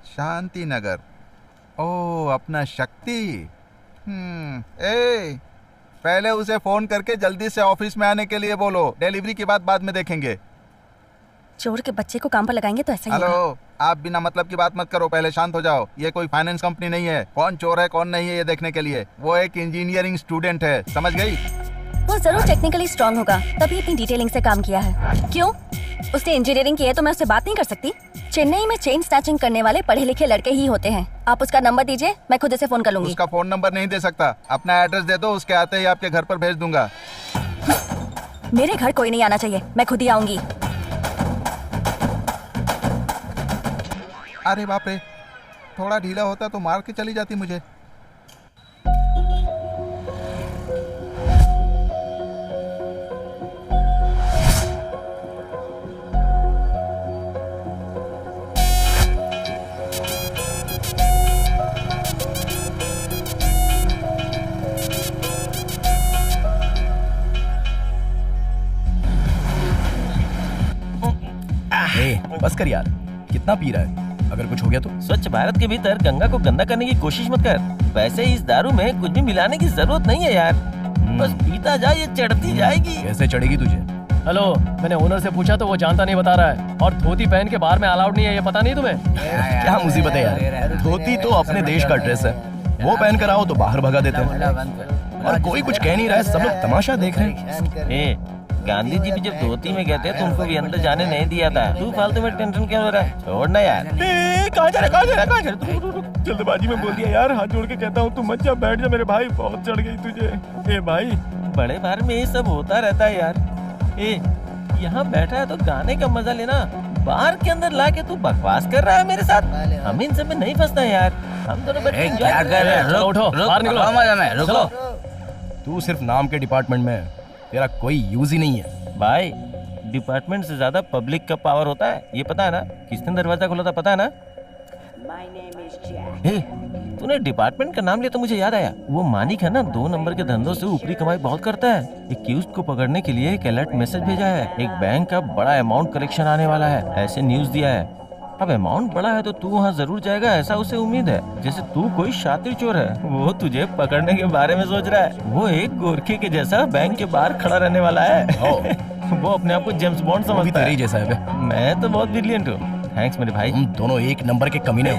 शांति नगर। ओ, अपना शक्ति। ए, पहले उसे फोन करके जल्दी से ऑफिस में आने के लिए बोलो। डिलीवरी की बात बाद में देखेंगे। चोर के बच्चे को काम पर लगाएंगे तो ऐसा ही होगा। हेलो, आप बिना मतलब की बात मत करो, पहले शांत हो जाओ। ये कोई फाइनेंस कंपनी नहीं है। कौन चोर है कौन नहीं है ये देखने के लिए। वो एक इंजीनियरिंग स्टूडेंट है, समझ गई? वो जरूर टेक्निकली स्ट्रांग होगा, तभी इतनी डिटेलिंग से काम किया है। क्यों? उसने इंजीनियरिंग की है तो मैं उससे बात नहीं कर सकती? चेन्नई में चेन स्नैचिंग करने वाले पढ़े लिखे लड़के ही होते हैं। आप उसका नंबर दीजिए, मैं खुद से फोन कर लूंगी। उसका फोन नंबर नहीं दे सकता। अपना एड्रेस दे दो, उसके आते ही आपके घर पर भेज दूंगा। मेरे घर कोई नहीं आना चाहिए, मैं खुद ही आऊंगी। अरे बाप रे, थोड़ा ढीला होता तो मार के चली जाती मुझे। बस कर यार, कितना पी रहा है? अगर कुछ हो गया तो? स्वच्छ भारत के भीतर गंगा को गंदा करने की कोशिश मत कर। वैसे इस दारू में कुछ भी मिलाने की जरूरत नहीं है यार। बस पीता जा, ये चढ़ती जाएगी। कैसे चढ़ेगी तुझे? हेलो, मैंने ओनर से पूछा तो वो जानता नहीं बता रहा है। और धोती पहन के बाहर में अलाउड नहीं है, ये पता नहीं तुम्हें? क्या मुसीबत है यार। धोती तो अपने देश का ड्रेस है, वो पहन कर आओ तो बाहर भगा देते हैं। और कोई कुछ कह नहीं रहा है, सब लोग तमाशा देख रहे हैं। गांधी जी भी जब धोती में गए थे तो उनको भी अंदर जाने नहीं दिया था। तू फालतू में टेंशन क्यों हो रहा है? छोड़ना यार। कहाँ जा रहा है? जल्दबाजी में बोल दिया यार, हाथ जोड़ के कहता हूँ तू मत जा, बैठ जा मेरे भाई, बहुत चढ़ गई तुझे। ए भाई, बड़े बार में ये सब होता रहता है यार। ए, यहाँ बैठा है तो गाने का मजा लेना। बाहर के अंदर ला के तू बकवास कर रहा है मेरे साथ। हम इन सब में नहीं फंसना यार। हम दोनों बैठ के एंजॉय कर रहे हैं। उठो, बाहर निकलो। तू सिर्फ नाम के डिपार्टमेंट में है, तेरा कोई यूज ही नहीं है। भाई, डिपार्टमेंट से ज्यादा पब्लिक का पावर होता है, ये पता है ना? किसने दरवाजा खोला था पता है ना? तूने डिपार्टमेंट का नाम लिया तो मुझे याद आया, वो मानिक है ना, 2 नंबर के धंधों से ऊपरी कमाई बहुत करता है। एक्यूज्ड को पकड़ने के लिए एक अलर्ट मैसेज भेजा है। एक बैंक का बड़ा अमाउंट कलेक्शन आने वाला है, ऐसे न्यूज दिया है। अब अमाउंट बड़ा है तो तू वहाँ जरूर जाएगा, ऐसा उसे उम्मीद है। जैसे तू कोई शातिर चोर है, वो तुझे पकड़ने के बारे में सोच रहा है। वो एक गोरखे के जैसा बैंक के बाहर खड़ा रहने वाला है। वो अपने आप को जेम्स बॉन्ड समझता है। तेरी जैसा है। मैं तो बहुत ब्रिलियंट हूँ। थैंक्स मेरे भाई। हम दोनों एक नंबर के कमीने हो।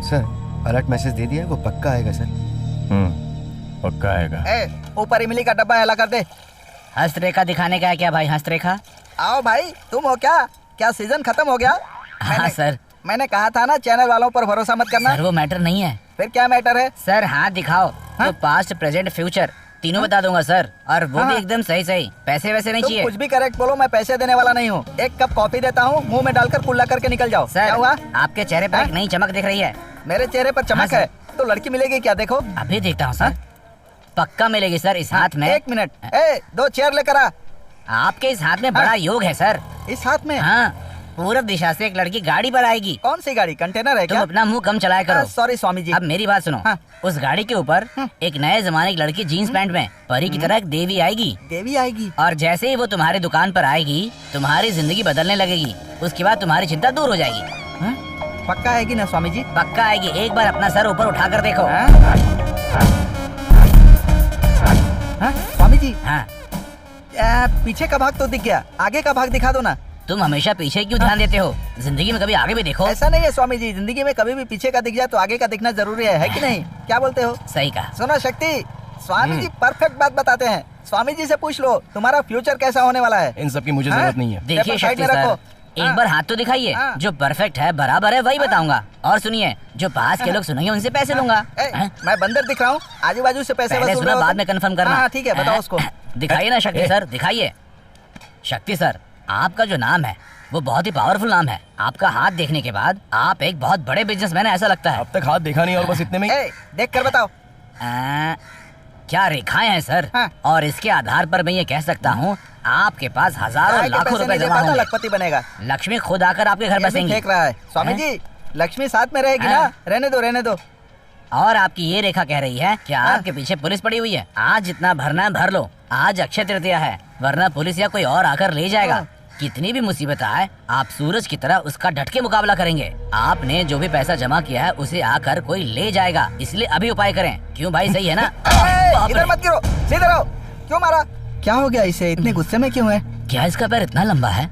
सर, अलर्ट मैसेज दे दिया, वो पक्का आएगा सर। पक्का आएगा। ऊपर इमली का डब्बा हला कर दे। हस्तरेखा दिखाने का है क्या भाई? हस्तरेखा आओ भाई, तुम हो क्या सीजन खत्म हो गया? हाँ सर, मैंने कहा था ना चैनल वालों पर भरोसा मत करना। सर वो मैटर नहीं है। फिर क्या मैटर है? सर हाथ दिखाओ तो पास्ट प्रेजेंट फ्यूचर तीनों बता दूंगा सर, और वो भी एकदम सही सही। पैसे वैसे नहीं चाहिए। कुछ भी करेक्ट बोलो, मैं पैसे देने वाला नहीं हूँ। एक कप कॉफी देता हूँ, मुंह में डालकर कुल्ला करके निकल जाओ। सर क्या हुआ? आपके चेहरे पर एक नई चमक दिख रही है। मेरे चेहरे पर चमक है तो लड़की मिलेगी क्या? देखो अभी देखता हूँ सर। पक्का मिलेगी सर। इस हाथ में 1 मिनट, 2 चेयर लेकर आ। आपके इस हाथ में बड़ा योग है सर। इस हाथ में? हाँ। पूरब दिशा से एक लड़की गाड़ी पर आएगी। कौन सी गाड़ी? कंटेनर है तुम क्या? अपना मुंह कम चलाया करो। सॉरी स्वामी जी। अब मेरी बात सुनो। उस गाड़ी के ऊपर एक नए जमाने की लड़की जीन्स पैंट में परी की तरह एक देवी आएगी। देवी आएगी? और जैसे ही वो तुम्हारी दुकान पर आएगी तुम्हारी जिंदगी बदलने लगेगी। उसके बाद तुम्हारी चिंता दूर हो जाएगी। पक्का आएगी ना स्वामी जी? पक्का आएगी। एक बार अपना सर ऊपर उठा कर देखो। स्वामी जी। हाँ। पीछे का भाग तो दिख गया, आगे का भाग दिखा दो ना। तुम हमेशा पीछे क्यों ध्यान देते हो? जिंदगी में कभी आगे भी देखो। ऐसा नहीं है स्वामी जी, जिंदगी में कभी भी पीछे का दिख जाए तो आगे का दिखना जरूरी है कि नहीं? क्या बोलते हो? सही कहा। सुनो शक्ति, स्वामी जी परफेक्ट बात बताते हैं। स्वामी जी से पूछ लो तुम्हारा फ्यूचर कैसा होने वाला है। इन सब की मुझे जरूरत नहीं है। देखिए शक्ति सर, एक बार हाथ तो दिखाइए। जो परफेक्ट है, बराबर है, वही बताऊंगा। और सुनिए, जो पास के लोग सुनेंगे उनसे पैसे लूंगा। मैं बंदर दिख रहा हूँ? आजू बाजू से पैसे पहले सुना, बाद में कंफर्म करना। ठीक है, बताओ उसको। दिखाइए ना शक्ति सर, दिखाइए। शक्ति सर, आपका जो नाम है वो बहुत ही पावरफुल नाम है। आपका हाथ देखने के बाद आप एक बहुत बड़े बिजनेसमैन है ऐसा लगता है। अब तक हाथ देखा नहीं और बस इतने में ही। देख कर बताओ। क्या रेखाएं हैं सर। और इसके आधार पर मैं ये कह सकता हूँ आपके पास हजारों लाखों रुपए जमा होंगे। लखपति बनेगा। लक्ष्मी खुद आकर आपके घर बसेंगी। फेंक रहा है स्वामी जी, लक्ष्मी साथ में रहेगी ना। रहने दो रहने दो। और आपकी ये रेखा कह रही है कि आपके पीछे पुलिस पड़ी हुई है। आज जितना भरना है भर लो। आज अक्षय तृतीया है, वरना पुलिस या कोई और आकर ले जाएगा। कितनी भी मुसीबत आए आप सूरज की तरह उसका डट के मुकाबला करेंगे। आपने जो भी पैसा जमा किया है उसे आकर कोई ले जाएगा, इसलिए अभी उपाय करें। क्यों भाई, सही है ना? इधर मत गिरो, सीधे रहो। क्यों मारा? क्या हो गया इसे? इतने गुस्से में क्यों है? क्या इसका पैर इतना लंबा है?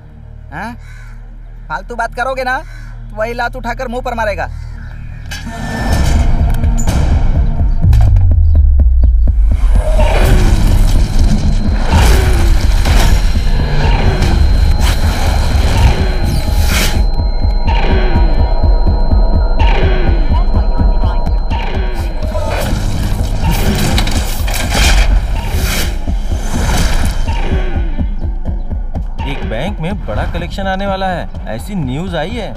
फालतू बात करोगे ना तो वही लात उठाकर मुंह पर मारेगा। बैंक में बड़ा कलेक्शन आने वाला है, ऐसी न्यूज आई है।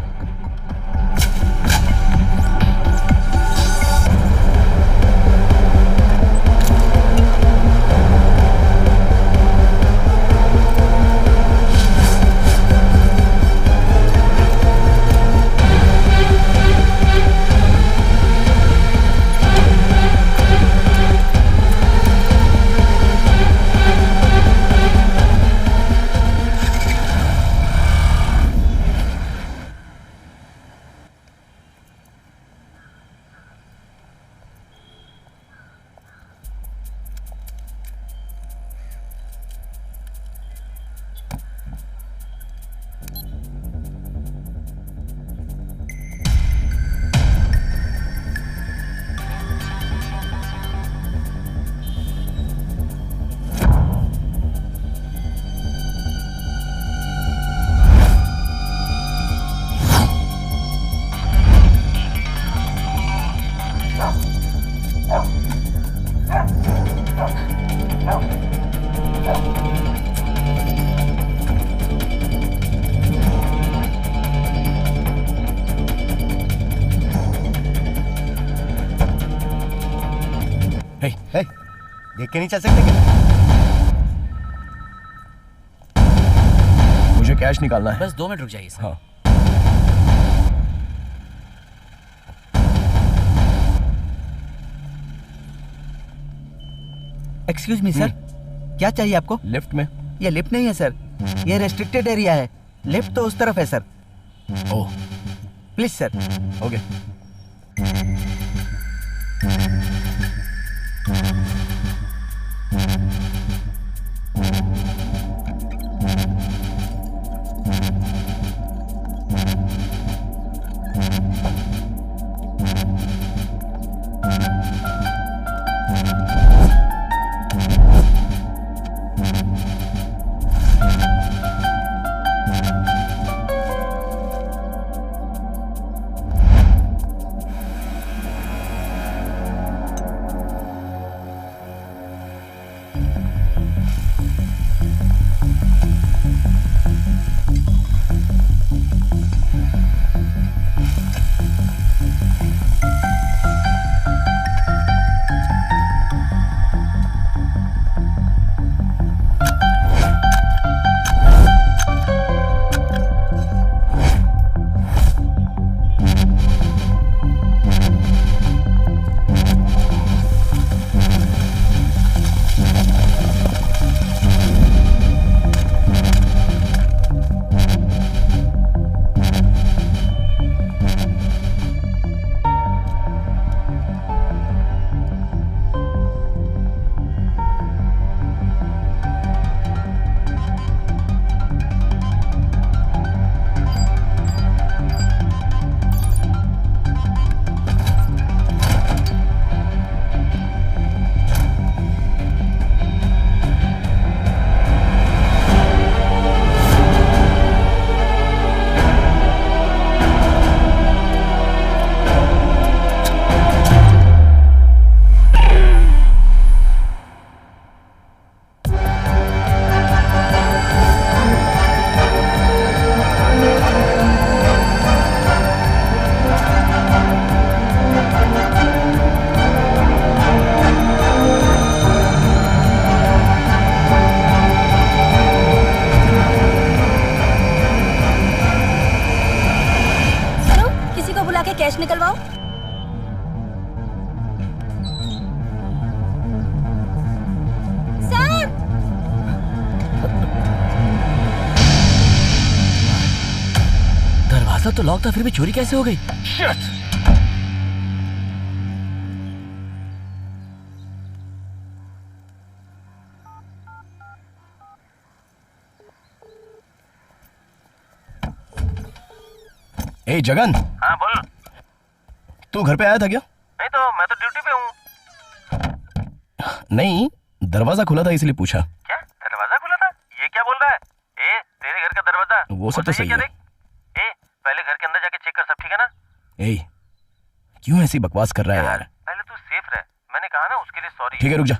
देख के नहीं चल सकते क्या? मुझे कैश निकालना है। बस 2 मिनट रुक जाइए सर। हाँ। एक्सक्यूज मी सर, क्या चाहिए आपको? लिफ्ट में। ये लिफ्ट नहीं है सर, ये रेस्ट्रिक्टेड एरिया है। लिफ्ट तो उस तरफ है sir. Oh please sir. Okay. दरवाजा तो लॉक था, फिर भी चोरी कैसे हो गई? ए जगन। हाँ बोल। तू घर पे आया था क्या? नहीं तो मैं तो ड्यूटी पे हूँ। नहीं, दरवाजा खुला था इसलिए पूछा। क्या दरवाजा खुला था? ये क्या बोल रहा है? ए, तेरे घर का दरवाजा वो सब तो सही है। देख, ए, पहले घर के अंदर जाके चेक कर, सब ठीक है ना? ए, क्यों ऐसी बकवास कर रहा है यार? पहले तू सेफ रह, मैंने कहा ना, उसके लिए सॉरी। ठीक है, रुक जा।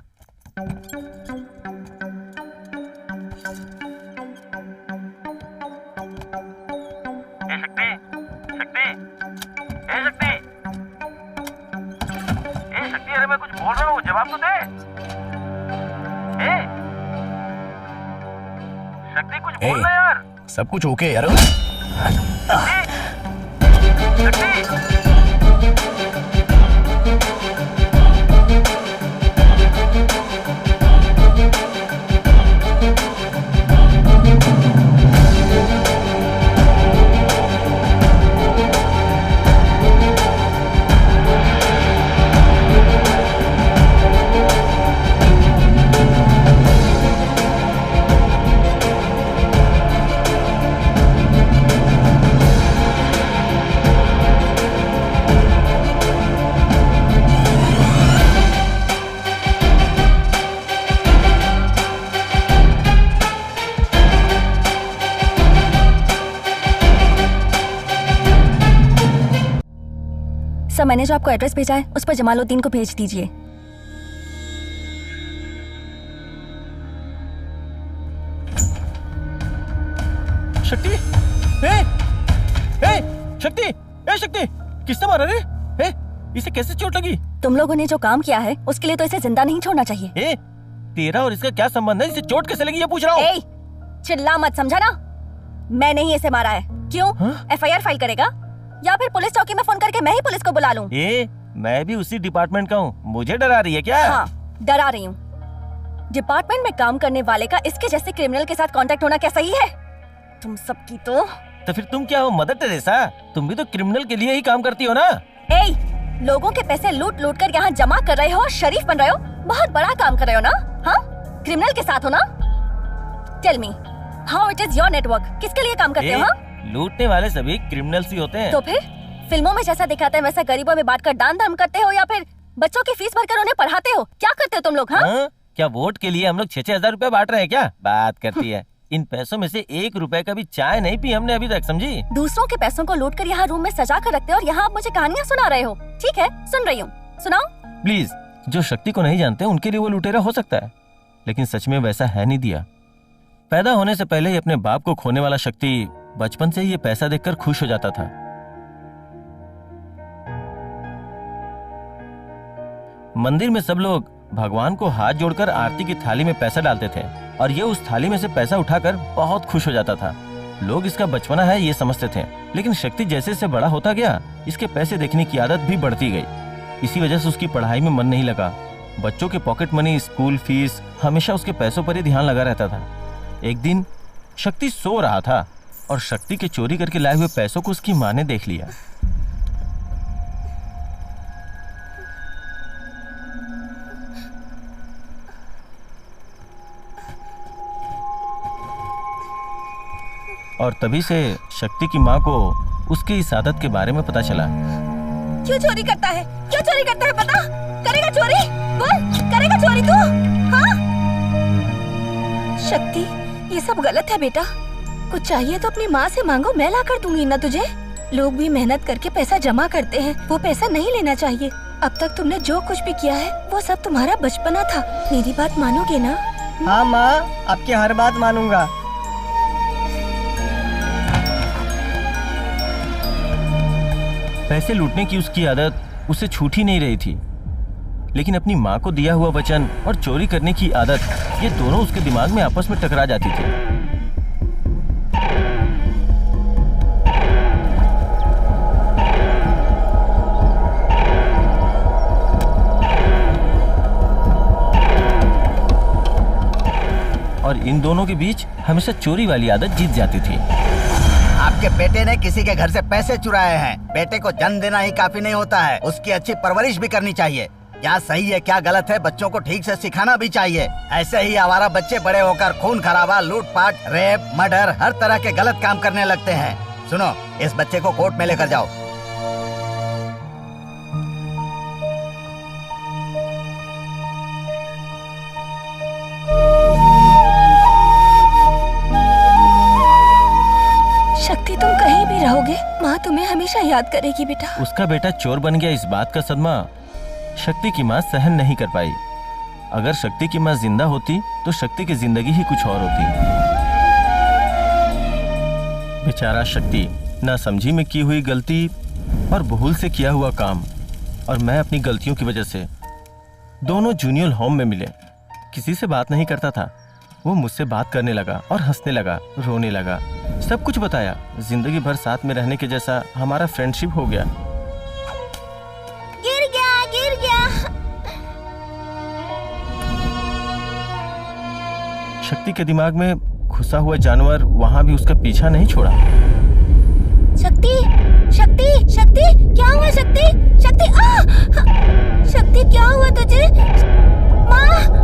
ए शक्ति, शक्ति, ए शक्ति, ए शक्ति, अरे मैं कुछ बोल रहा हूँ, जवाब तो दे। ए शक्ति, कुछ बोलना यार। सब कुछ ओके यार? सर, मैंने जो आपको एड्रेस भेजा है उस पर जमालुद्दीन को भेज दीजिए। शक्ति, शक्ति, शक्ति, किसने मारा रे? इसे कैसे चोट लगी? तुम लोगों ने जो काम किया है उसके लिए तो इसे जिंदा नहीं छोड़ना चाहिए। तेरा और इसका क्या संबंध है? इसे चोट कैसे लगी ये पूछ रहा हूँ। चिल्ला मत, समझा ना? मैंने ही इसे मारा है। क्यों? FIR फाइल करेगा या फिर पुलिस चौकी में फोन करके मैं ही पुलिस को बुला लूं? मैं भी उसी डिपार्टमेंट का हूँ, मुझे डरा रही है क्या? हाँ, डरा रही हूँ। डिपार्टमेंट में काम करने वाले का इसके जैसे क्रिमिनल के साथ कांटेक्ट होना क्या सही है? तुम सबकी तो फिर तुम क्या हो, मदर टेरेसा? तुम भी तो क्रिमिनल के लिए ही काम करती हो ना? लोगों के पैसे लूट लूट कर यहाँ जमा कर रहे हो और शरीफ बन रहे हो, बहुत बड़ा काम कर रहे हो ना? हाँ, क्रिमिनल के साथ हो ना? Tell me, how it is your network? किसके लिए काम करते हो? हाँ, लूटने वाले सभी क्रिमिनल्स ही होते हैं। तो फिर फिल्मों में जैसा दिखाते हैं वैसा गरीबों में बांटकर दान धर्म करते हो या फिर बच्चों की फीस भरकर उन्हें पढ़ाते हो? क्या करते हो तुम लोग? हाँ? क्या वोट के लिए हम लोग 6-6 हजार रुपए बांट रहे हैं क्या? बात करती है। इन पैसों में से 1 रुपए का भी चाय नहीं पी हमने अभी तक, समझी? दूसरों के पैसों को लूट कर यहाँ रूम में सजा कर रखते हो और यहाँ आप मुझे कहानियाँ सुना रहे हो। ठीक है, सुन रही हूँ, सुनाओ। प्लीज, जो शक्ति को नहीं जानते उनके लिए वो लुटेरा हो सकता है, लेकिन सच में वैसा है नहीं दिया। पैदा होने से पहले ही अपने बाप को खोने वाला शक्ति बचपन से ही ये पैसा देखकर खुश हो जाता था। मंदिर में सब लोग भगवान को हाथ जोड़कर आरती की थाली में पैसा डालते थे और ये उस थाली में से पैसा उठाकर बहुत खुश हो जाता था। लोग इसका बचपना है ये समझते थे, लेकिन शक्ति जैसे से बड़ा होता गया इसके पैसे देखने की आदत भी बढ़ती गई। इसी वजह से उसकी पढ़ाई में मन नहीं लगा। बच्चों के पॉकेट मनी, स्कूल फीस, हमेशा उसके पैसों पर ही ध्यान लगा रहता था। एक दिन शक्ति सो रहा था और शक्ति के चोरी करके लाए हुए पैसों को उसकी माँ ने देख लिया। और तभी से शक्ति की माँ को उसकी इस आदत के बारे में पता चला। क्यों चोरी करता है? क्यों चोरी करता है? बता, करेगा चोरी? बोल, करेगा चोरी तू? हाँ? शक्ति, ये सब गलत है बेटा। कुछ चाहिए तो अपनी माँ से मांगो, मैं ला कर दूंगी ना तुझे। लोग भी मेहनत करके पैसा जमा करते हैं, वो पैसा नहीं लेना चाहिए। अब तक तुमने जो कुछ भी किया है वो सब तुम्हारा बचपना था। मेरी बात मानोगे ना? हाँ माँ, आपकी हर बात मानूंगा। पैसे लूटने की उसकी आदत उसे छूट ही नहीं रही थी, लेकिन अपनी माँ को दिया हुआ वचन और चोरी करने की आदत, ये दोनों उसके दिमाग में आपस में टकरा जाती थी। और इन दोनों के बीच हमेशा चोरी वाली आदत जीत जाती थी। आप आपके बेटे ने किसी के घर से पैसे चुराए हैं। बेटे को जन्म देना ही काफी नहीं होता है, उसकी अच्छी परवरिश भी करनी चाहिए। क्या सही है क्या गलत है बच्चों को ठीक से सिखाना भी चाहिए। ऐसे ही आवारा बच्चे बड़े होकर खून खराबा, लूटपाट, रेप, मर्डर, हर तरह के गलत काम करने लगते हैं। सुनो, इस बच्चे को कोर्ट में लेकर जाओ। शक्ति, तुम कहीं भी रहोगे, माँ तुम्हें हमेशा याद करेगी बेटा। उसका बेटा चोर बन गया, इस बात का सदमा शक्ति की माँ सहन नहीं कर पाई। अगर शक्ति की माँ जिंदा होती तो शक्ति की जिंदगी ही कुछ और होती। बेचारा शक्ति, ना समझी में की हुई गलती और भूल से किया हुआ काम, और मैं अपनी गलतियों की वजह से दोनों जूनियर होम में मिले। किसी से बात नहीं करता था, वो मुझसे बात करने लगा और हंसने लगा, रोने लगा, सब कुछ बताया। जिंदगी भर साथ में रहने के जैसा हमारा फ्रेंडशिप हो गया। गिर गया, गिर गया। शक्ति के दिमाग में घुसा हुआ जानवर वहां भी उसका पीछा नहीं छोड़ा। शक्ति, शक्ति, शक्ति, क्या हुआ शक्ति? शक्ति, शक्ति क्या हुआ तुझे? माँ!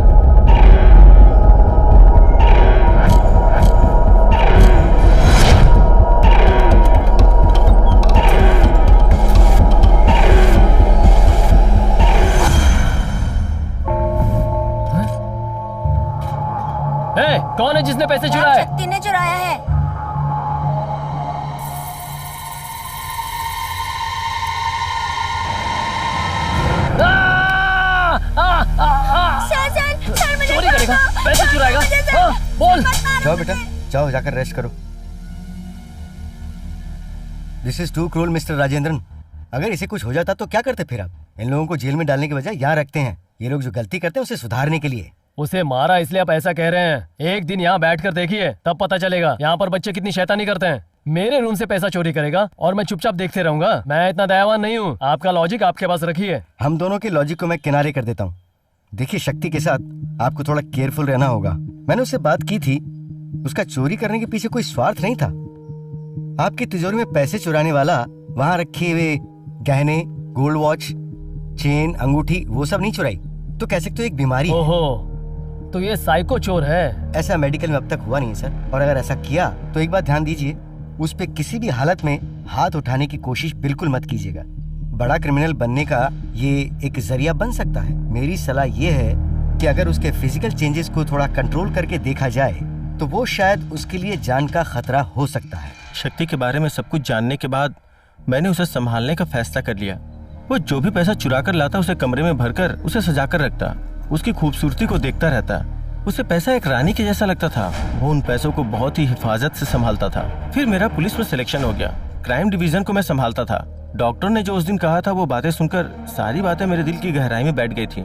कौन है जिसने पैसे चुराए? शक्ति ने चुराया है। सर, मुझे चोरी करेगा, पैसे चुराएगा। बोल। जाओ बेटा, जाओ जाकर रेस्ट करो। This is too cruel mister Rajendran. अगर इसे कुछ हो जाता तो क्या करते फिर आप? इन लोगों को जेल में डालने के बजाय यहाँ रखते हैं। ये लोग जो गलती करते हैं उसे सुधारने के लिए। उसे मारा इसलिए आप ऐसा कह रहे हैं। एक दिन यहाँ बैठकर देखिए, तब पता चलेगा यहाँ पर बच्चे कितनी शैतानी करते हैं। मेरे रूम से पैसा चोरी करेगा और मैं चुपचाप देखते रहूंगा? मैं इतना दयावान नहीं हूँ। आपका लॉजिक आपके पास रखिए। हम दोनों के लॉजिक को मैं किनारे कर देता हूँ। देखिए, शक्ति के साथ आपको थोड़ा केयरफुल रहना होगा। मैंने उससे बात की थी, उसका चोरी करने के पीछे कोई स्वार्थ नहीं था। आपकी तिजोरी में पैसे चुराने वाला वहाँ रखे हुए गहने, गोल्ड वॉच, चेन, अंगूठी, वो सब नहीं चुराई तो कह सकते हो एक बीमारी है। ओहो, तो ये साइको चोर है। ऐसा मेडिकल में अब तक हुआ नहीं है सर, और अगर ऐसा किया तो एक बात ध्यान दीजिए, उस पे किसी भी हालत में हाथ उठाने की कोशिश बिल्कुल मत कीजिएगा। बड़ा क्रिमिनल बनने का ये एक जरिया बन सकता है। मेरी सलाह ये है कि अगर उसके फिजिकल चेंजेस को थोड़ा कंट्रोल करके देखा जाए तो वो शायद उसके लिए जान का खतरा हो सकता है। शक्ति के बारे में सब कुछ जानने के बाद मैंने उसे संभालने का फैसला कर लिया। वो जो भी पैसा चुरा कर लाता उसे कमरे में भरकर उसे सजा कर रखता, उसकी खूबसूरती को देखता रहता। उसे पैसा एक रानी के जैसा लगता था। वो उन पैसों को बहुत ही हिफाजत से संभालता था। फिर मेरा पुलिस में सिलेक्शन हो गया। क्राइम डिवीजन को मैं संभालता था। डॉक्टर ने जो उस दिन कहा था वो बातें सुनकर सारी बातें मेरे दिल की गहराई में बैठ गई थी।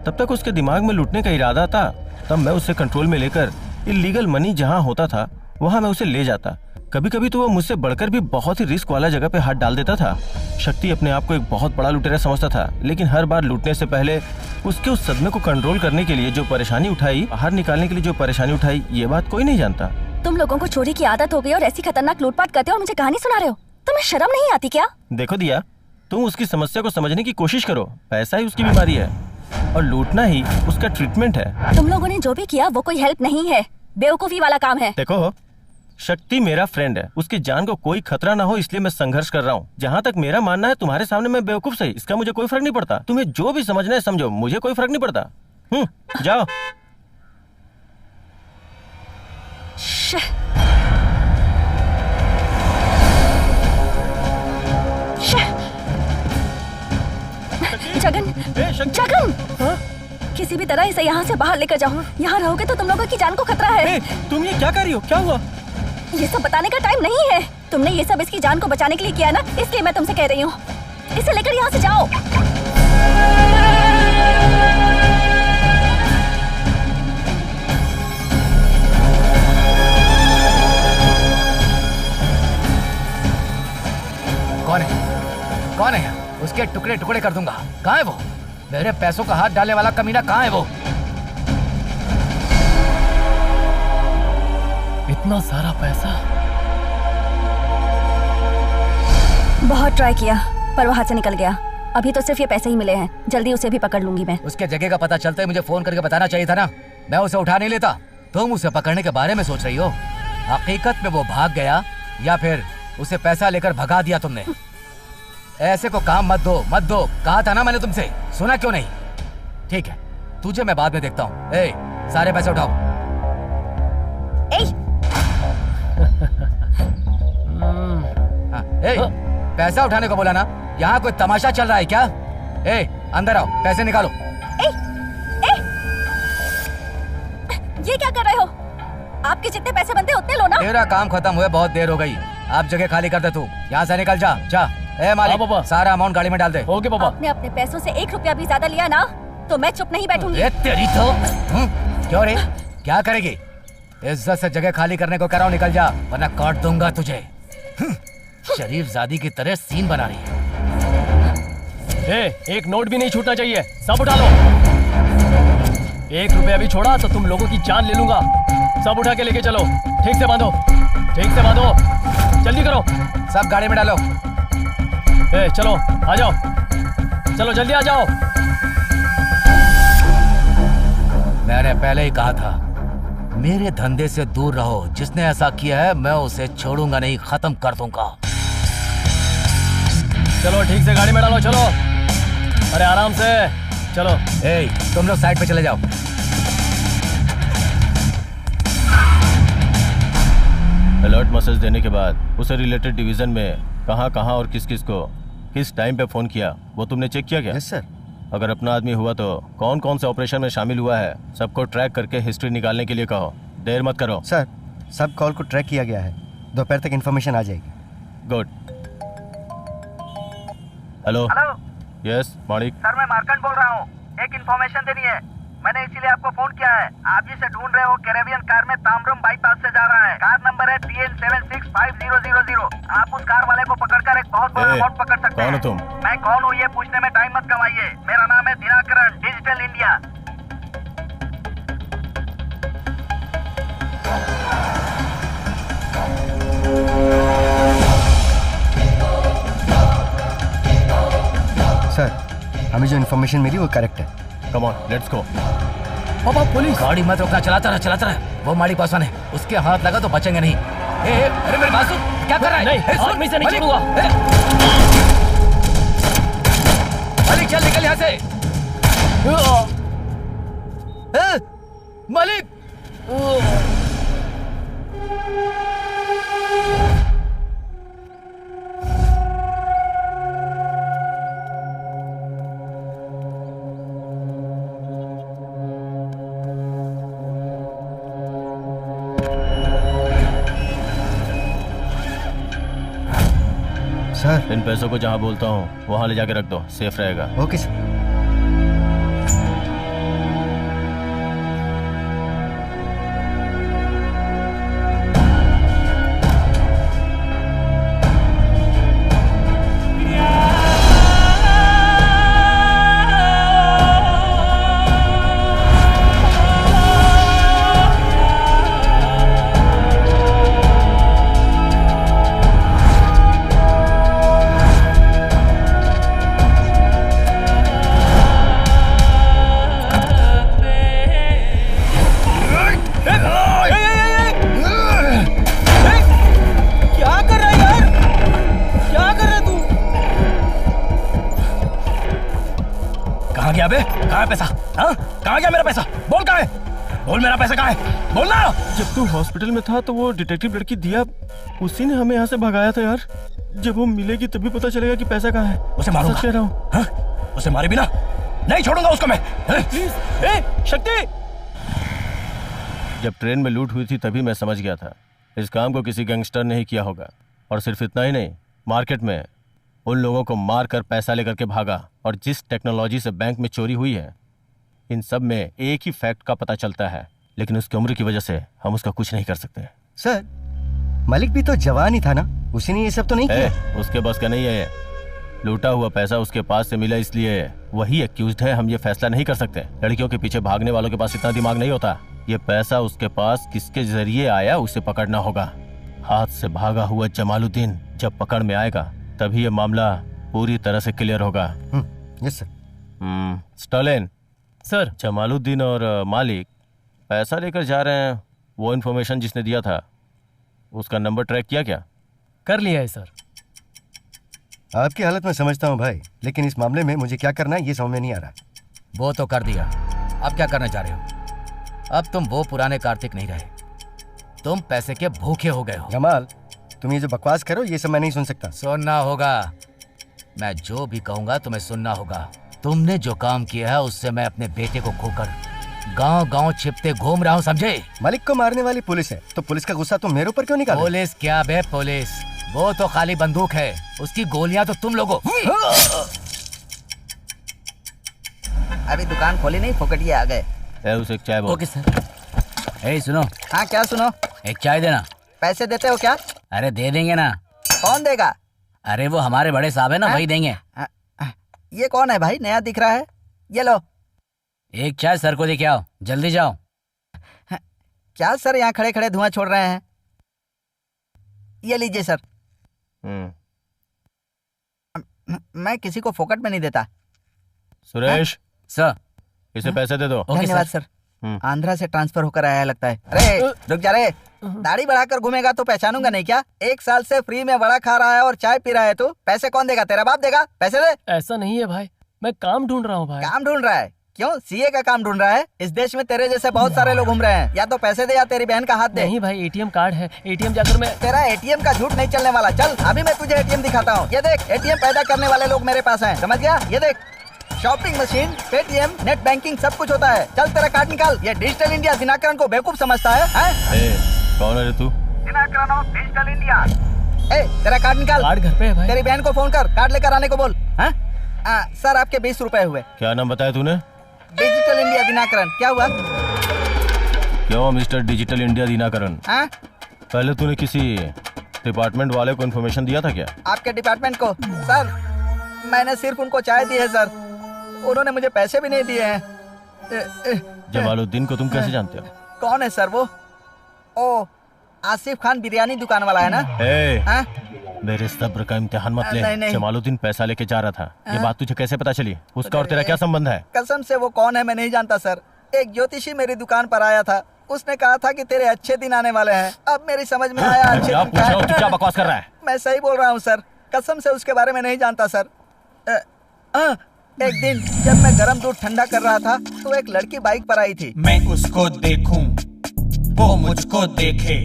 तब तक उसके दिमाग में लूटने का इरादा था। तब मैं उसे कंट्रोल में लेकर इलीगल मनी जहाँ होता था वहाँ मैं उसे ले जाता। कभी कभी तो वो मुझसे बढ़कर भी बहुत ही रिस्क वाला जगह पे हाथ डाल देता था। शक्ति अपने आप को एक बहुत बड़ा लुटेरा समझता था, लेकिन हर बार लूटने से पहले उसके उस सदमे को कंट्रोल करने के लिए जो परेशानी उठाई, बाहर निकालने के लिए जो परेशानी उठाई, ये बात कोई नहीं जानता। तुम लोगों को चोरी की आदत हो गई और ऐसी खतरनाक लूटपाट करते हो और मुझे कहानी सुना रहे हो। तुम्हें शर्म नहीं आती क्या? देखो दिया, तुम उसकी समस्या को समझने की कोशिश करो। पैसा ही उसकी बीमारी है और लूटना ही उसका ट्रीटमेंट है। तुम लोगों ने जो भी किया वो कोई हेल्प नहीं है, बेवकूफी वाला काम है। देखो, शक्ति मेरा फ्रेंड है, उसकी जान को कोई खतरा ना हो इसलिए मैं संघर्ष कर रहा हूँ। जहाँ तक मेरा मानना है, तुम्हारे सामने मैं बेवकूफ सही, इसका मुझे कोई फर्क नहीं पड़ता। तुम्हें जो भी समझना है समझो, मुझे कोई फर्क नहीं पड़ता। जाओ। जगन, जगन, किसी भी तरह इसे यहाँ से बाहर लेकर जाओ। यहाँ रहोगे तो तुम लोगों की जान को खतरा है। तुम ये क्या कर रही हो? क्या हुआ? ये सब बताने का टाइम नहीं है। तुमने ये सब इसकी जान को बचाने के लिए किया ना, इसलिए मैं तुमसे कह रही हूँ, इसे लेकर यहाँ से जाओ। कौन है? कौन है? उसके टुकड़े टुकड़े कर दूंगा। कहाँ है वो? मेरे पैसों का हाथ डालने वाला कमीना कहाँ है वो? इतना सारा पैसा बहुत ट्राई किया पर वो हाथ से निकल गया। अभी तो सिर्फ ये पैसे ही मिले हैं, जल्दी उसे भी पकड़ लूंगी मैं। उसके जगह का पता चलते ही मुझे फोन करके बताना चाहिए था ना, मैं उसे उठा नहीं लेता। तुम उसे पकड़ने के बारे में सोच रही हो, हकीकत में वो भाग गया या फिर उसे पैसा लेकर भगा दिया तुमने। ऐसे को काम मत दो, कहा था ना मैंने तुमसे, सुना क्यों नहीं? ठीक है, तुझे मैं बाद में देखता हूँ। ए, सारे पैसे उठाओ। हाँ, पैसा उठाने को बोला ना, यहाँ कोई तमाशा चल रहा है क्या? ए, अंदर आओ, पैसे निकालो। ये क्या कर रहे हो? आपके जितने पैसे बनते उतने लो ना। तेरा काम खत्म हुए बहुत देर हो गई, आप जगह खाली कर दे। तू यहाँ से निकल जा। ए मालिक, सारा अमाउंट गाड़ी में डाल दे। ओके पापा। आपने अपने पैसों से 1 रुपया भी ज्यादा लिया ना तो मैं चुप नहीं बैठूंगी। तेरी तो क्यों रे, क्या करेगी? इज्जत से जगह खाली करने को कराओ, निकल जा वरना काट दूंगा तुझे। शरीफ जादी की तरह सीन बना रही है। एक नोट भी नहीं छूटना चाहिए, सब उठा लो। 1 रुपया भी छोड़ा तो तुम लोगों की जान ले लूंगा। सब उठा के लेके चलो, ठीक से बांधो, जल्दी करो। सब गाड़ी में डालो। चलो आ जाओ, चलो जल्दी आ जाओ। मैंने पहले ही कहा था मेरे धंधे से दूर रहो। जिसने ऐसा किया है मैं उसे छोड़ूंगा नहीं, खत्म कर दूंगा। चलो ठीक से गाड़ी में डालो, चलो। अरे आराम से चलो। तुम लोग साइड पे चले जाओ। अलर्ट मैसेज देने के बाद उसे रिलेटेड डिवीजन में कहां और किस को किस टाइम पे फोन किया वो तुमने चेक किया क्या? Yes sir. अगर अपना आदमी हुआ तो कौन से ऑपरेशन में शामिल हुआ है सबको ट्रैक करके हिस्ट्री निकालने के लिए कहो। देर मत करो। सर, सब कॉल को ट्रैक किया गया है, दोपहर तक इन्फॉर्मेशन आ जाएगी। गुड। हेलो। यस माणिक। सर मैं मार्कंड बोल रहा हूँ, एक इन्फॉर्मेशन देनी है। मैंने इसीलिए आपको फोन किया है। आप जिसे ढूंढ रहे हो कैरेबियन कार में ताम्रम बाईपास से जा रहा है। कार नंबर है TN765000। आप उस कार वाले को पकड़कर एक बहुत बड़ा अमाउंट पकड़ सकते हैं। कौन हो तुम? मैं कौन हूँ ये पूछने में टाइम मत गवाइए। मेरा नाम है दिनाकरण, डिजिटल इंडिया। सर, हमें जो इन्फॉर्मेशन मिली वो करेक्ट है। Come on, let's go. पापा पुलिस। गाड़ी मत रोकना, चलाता रहा। वो मालिक पासवान है, उसके हाथ लगा तो बचेंगे नहीं। अरे मेरी बात सुन, क्या कर रहा है? नहीं, हाथ में से नहीं छोड़ूंगा। मालिक चल निकल यहाँ से। मालिक सर, इन पैसों को जहाँ बोलता हूँ वहाँ ले जाके रख दो, सेफ रहेगा। Okay sir. जब तू हॉस्पिटल में था तो वो डिटेक्टिव लड़की दिया, उसी ने हमें यहाँ से भगाया था यार। जब वो मिलेगी तभी पता चलेगा कि पैसा कहाँ है। उसे मारूंगा। सच कह रहा हूँ। उसे मारे बिना नहीं छोड़ूंगा उसको मैं। प्लीज। शक्ति। जब ट्रेन में लूट हुई थी तभी मैं समझ गया था इस काम को किसी गैंगस्टर ने ही किया होगा। और सिर्फ इतना ही नहीं, मार्केट में उन लोगों को मार कर पैसा लेकर के भागा। और जिस टेक्नोलॉजी से बैंक में चोरी हुई है, इन सब में एक ही फैक्ट का पता चलता है, लेकिन उसकी उम्र की वजह से हम उसका कुछ नहीं कर सकते। सर, मलिक भी तो जवान ही था ना, उसी ने ये सब तो नहीं किया। उसके बस का नहीं है। लूटा हुआ पैसा उसके पास से मिला इसलिए वही एक्यूज्ड है। हम ये फैसला नहीं कर सकते। लड़कियों के पीछे भागने वालों के पास इतना दिमाग नहीं होता। ये पैसा उसके पास किसके जरिए आया उसे पकड़ना होगा। हाथ से भागा हुआ जमालुद्दीन जब पकड़ में आएगा तभी ये मामला पूरी तरह से क्लियर होगा। Yes sir. Stalin sir, Jamaluddin और मालिक पैसा लेकर जा रहे हैं, वो इन्फॉर्मेशन जिसने दिया था उसका नंबर ट्रैक किया क्या? कर लिया है सर। आपकी हालत में समझता हूँ भाई, लेकिन इस मामले में मुझे क्या करना है ये समझ में नहीं आ रहा। वो तो कर दिया, अब क्या करना चाह रहे हो? अब तुम वो पुराने कार्तिक नहीं रहे, तुम पैसे के भूखे हो गए हो। जमाल, तुम ये जो बकवास करो ये सब मैं नहीं सुन सकता। सुनना होगा, मैं जो भी कहूंगा तुम्हें सुनना होगा। तुमने जो काम किया है उससे मैं अपने बेटे को खोकर गांव-गांव छिपते घूम रहा हूँ, समझे? मालिक को मारने वाली पुलिस है, तो पुलिस का गुस्सा तुम मेरे ऊपर क्यों निकाल? पुलिस क्या बे पुलिस, वो तो खाली बंदूक है, उसकी गोलियां तो तुम लोगों। अभी दुकान खोली नहीं, फोकटिए आ गए। उसे एक चाय बोल। Okay sir. ए सुनो। हाँ क्या सुनो? एक चाय देना। पैसे देते हो क्या? अरे दे देंगे ना। कौन देगा? अरे वो हमारे बड़े साहब है ना, वही देंगे। ये कौन है भाई, नया दिख रहा है? ये लो। एक चाय सर को दे के आओ, जल्दी जाओ। क्या सर यहाँ खड़े खड़े धुआं छोड़ रहे हैं? ये लीजिए सर। मैं किसी को फोकट में नहीं देता। सुरेश सर, इसे पैसे दे दो। धन्यवाद सर। आंध्रा से ट्रांसफर होकर आया लगता है। अरे रुक जा रे, दाढ़ी बढ़ाकर घूमेगा तो पहचानूंगा नहीं क्या? 1 साल से फ्री में वड़ा खा रहा है और चाय पी रहा है तू। पैसे कौन देगा? तेरा बाप देगा? पैसे दे। ऐसा नहीं है भाई, मैं काम ढूंढ रहा हूँ भाई। काम ढूंढ रहा है? क्यों, सीए का काम ढूंढ रहा है? इस देश में तेरे जैसे बहुत सारे लोग घूम रहे हैं, या तो पैसे दे या तेरी बहन का हाथ दे। नहीं भाई, एटीएम कार्ड है, एटीएम जाकर मैं। तेरा एटीएम का झूठ नहीं चलने वाला। चल अभी मैं तुझे एटीएम दिखाता हूँ। ये देख, एटीएम पैदा करने वाले लोग मेरे पास हैं, समझ गया? ये देख, shopping machine, Paytm, net banking सब कुछ होता है। चल तेरा कार्ड निकाल। ये डिजिटल इंडिया दिनाकरण को बेवकूफ समझता है? कौन है तू? Dinakaran of digital India. तेरा कार्ड निकाल। कार्ड घर पे है भाई। तेरी बहन को फोन कर, कार्ड लेकर आने को बोल। सर आपके 20 रुपए हुए। क्या नाम बताया तूने? Digital India Dinakaran. क्या हुआ? क्यों मिस्टर डिजिटल इंडिया दिनाकरण? पहले तूने किसी डिपार्टमेंट वाले को इन्फॉर्मेशन दिया था क्या? आपके डिपार्टमेंट को? सर मैंने सिर्फ उनको चाय दी है सर, उन्होंने मुझे पैसे भी नहीं दिए हैं। जमालुद्दीन को तुम कैसे जानते हो? कौन है सर वो? ओ, आसिफ खान बिरयानी दुकान वाला है ना? मेरे सब्र का इम्तिहान मत ले। नहीं। जमालुद्दीन पैसा लेके जा रहा था, ये बात तुझे कैसे पता चली? उसका और तेरा क्या संबंध है? कसम से वो कौन है मैं नहीं जानता सर। एक ज्योतिषी मेरी दुकान पर आया था, उसने कहा था कि तेरे अच्छे दिन आने वाले हैं। अब मेरी समझ में आया अच्छे क्या दिन पूछ रहा हूँ, तू क्या बकवास कर रहा है? मैं सही बोल रहा हूँ सर, कसम से उसके बारे में नहीं जानता सर। एक दिन जब मैं गर्म दूध ठंडा कर रहा था तो एक लड़की बाइक पर आई थी। मैं उसको देखूं, वो मुझको देखे,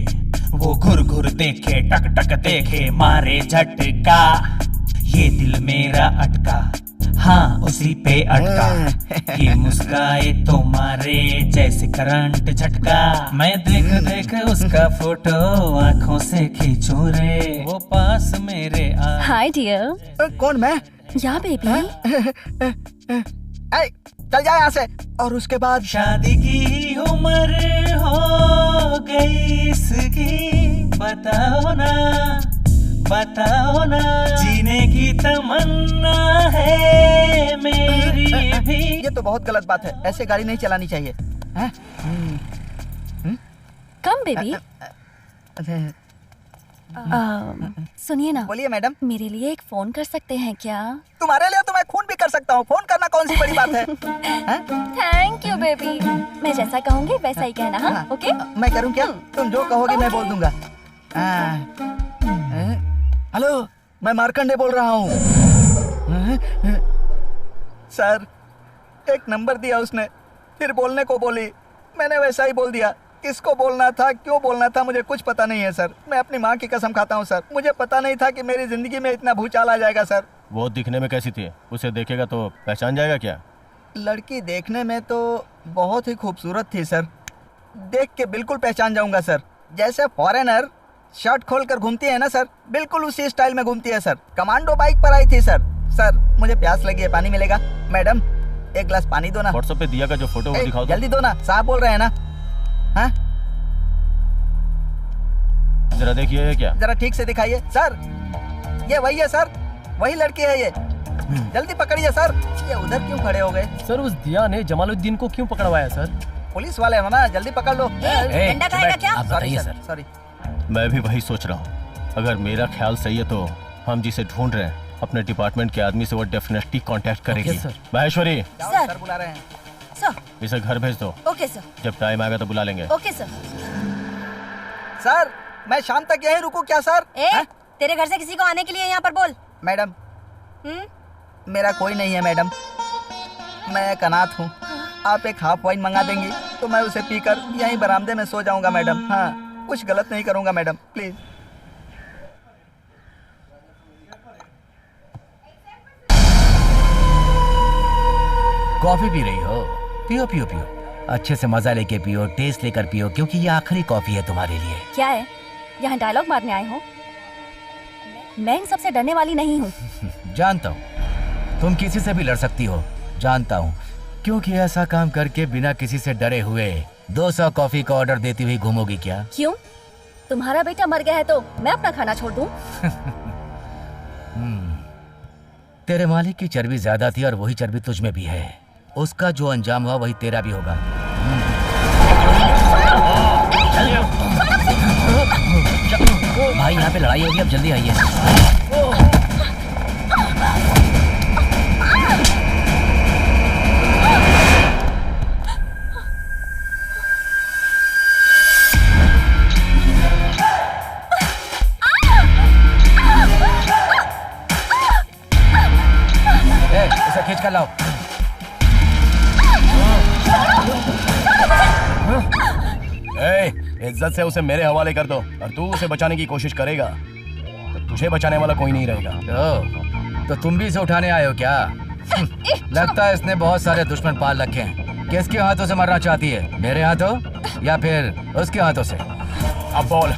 वो घुर घुर देखे, टक टक देखे, मारे झटका, ये दिल मेरा अटका, हाँ उसी पे अटका, ये मुस्काए तो मारे जैसे करंट झटका, मैं देख देख उसका फोटो आंखों से खींचूं रे, वो पास मेरे आ। Hi dear. कौन? मैं? या बेबी। चल जा यहाँ से। और उसके बाद शादी की उम्र हो गई इसकी, बताओ ना, जीने की तमन्ना है मेरी भी। ये तो बहुत गलत बात है, ऐसे गाड़ी नहीं चलानी चाहिए। Come baby. सुनिए ना। बोलिए मैडम। मेरे लिए एक फोन कर सकते हैं क्या? तुम्हारे लिए तो मैं खून भी कर सकता हूँ, फोन करना कौन सी बड़ी बात है? Thank you baby. मैं जैसा कहूँगी वैसा ही कहना, हाँ? ओके? मैं करूँ क्या? तुम जो कहोगी मैं बोल दूंगा। हेलो, मैं मार्कंडे बोल रहा हूँ। सर, एक नंबर दिया उसने, फिर बोलने को बोली, मैंने वैसा ही बोल दिया। किसको बोलना था, क्यों बोलना था, मुझे कुछ पता नहीं है सर। मैं अपनी माँ की कसम खाता हूँ सर, मुझे पता नहीं था कि मेरी जिंदगी में इतना भूचाल आ जाएगा सर। वो दिखने में कैसी थी? उसे देखेगा तो पहचान जाएगा क्या? लड़की देखने में तो बहुत ही खूबसूरत थी सर, देख के बिल्कुल पहचान जाऊंगा सर। जैसे फॉरेनर शर्ट खोलकर घूमती है ना सर, बिल्कुल उसी स्टाइल में घूमती है सर। कमांडो बाइक पर आई थी सर। सर मुझे प्यास लगी है, पानी मिलेगा? मैडम एक गिलास पानी दो ना। व्हाट्सएप पे दिया का जो फोटो वो दिखाओ। जल्दी दो ना, साहब बोल रहे हैं ना। हाँ? जरा देखिए ये क्या? जरा ठीक से दिखाइए सर। ये वही है सर, वही लड़की है ये। जल्दी पकड़िए सर। ये उधर क्यों खड़े हो गए? सर उस दिया ने जमालुद्दीन को क्यों पकड़वाया सर? पुलिस वाले हो ना, जल्दी पकड़ लो। डंडा खाएगा क्या? Sorry sir, sorry. मैं भी वही सोच रहा हूँ। अगर मेरा ख्याल सही है तो हम जिसे ढूंढ रहे हैं अपने डिपार्टमेंट के आदमी से वो डेफिनेटली कांटेक्ट करेगी। महेश्वरी सर बुला रहे हैं। सर इसे घर भेज दो। Okay sir. जब टाइम आएगा तो बुला लेंगे। Okay sir. सर मैं शाम तक यहीं रुकूं क्या सर? तेरे घर से किसी को आने के लिए यहाँ पर बोल। मैडम मेरा कोई नहीं है मैडम, मैं एक अनाथ हूँ। आप एक हाफ वाइन मंगा देंगी तो मैं उसे पीकर यहीं बरामदे में सो जाऊंगा मैडम। हाँ कुछ गलत नहीं करूंगा मैडम, प्लीज। कॉफी पी रही हो? पियो पियो पियो, अच्छे से मजा लेके पियो, टेस्ट लेकर पियो, क्योंकि ये आखिरी कॉफी है तुम्हारे लिए। क्या है, यहाँ डायलॉग मारने आए हो? मैं इन सबसे डरने वाली नहीं हूँ। जानता हूँ तुम किसी से भी लड़ सकती हो, जानता हूँ, क्योंकि ऐसा काम करके बिना किसी से डरे हुए 200 कॉफी का ऑर्डर देती हुई घूमोगी क्या? क्यों? तुम्हारा बेटा मर गया है तो मैं अपना खाना छोड़ दूँ? तेरे मालिक की चर्बी ज्यादा थी और वही चर्बी तुझ में भी है। उसका जो अंजाम हुआ वही तेरा भी होगा। भाई यहाँ पे लड़ाई होगी, अब जल्दी आइए। इसे खींच कर लाओ। इज्जत से उसे मेरे हवाले कर दो, और तू उसे बचाने की कोशिश करेगा तो तुझे बचाने वाला कोई नहीं रहेगा। तो तुम भी इसे उठाने आए हो क्या? लगता है इसने बहुत सारे दुश्मन पाल रखे हैं। किसके हाथों से मरना चाहती है, मेरे हाथों या फिर उसके हाथों से? अब बोल,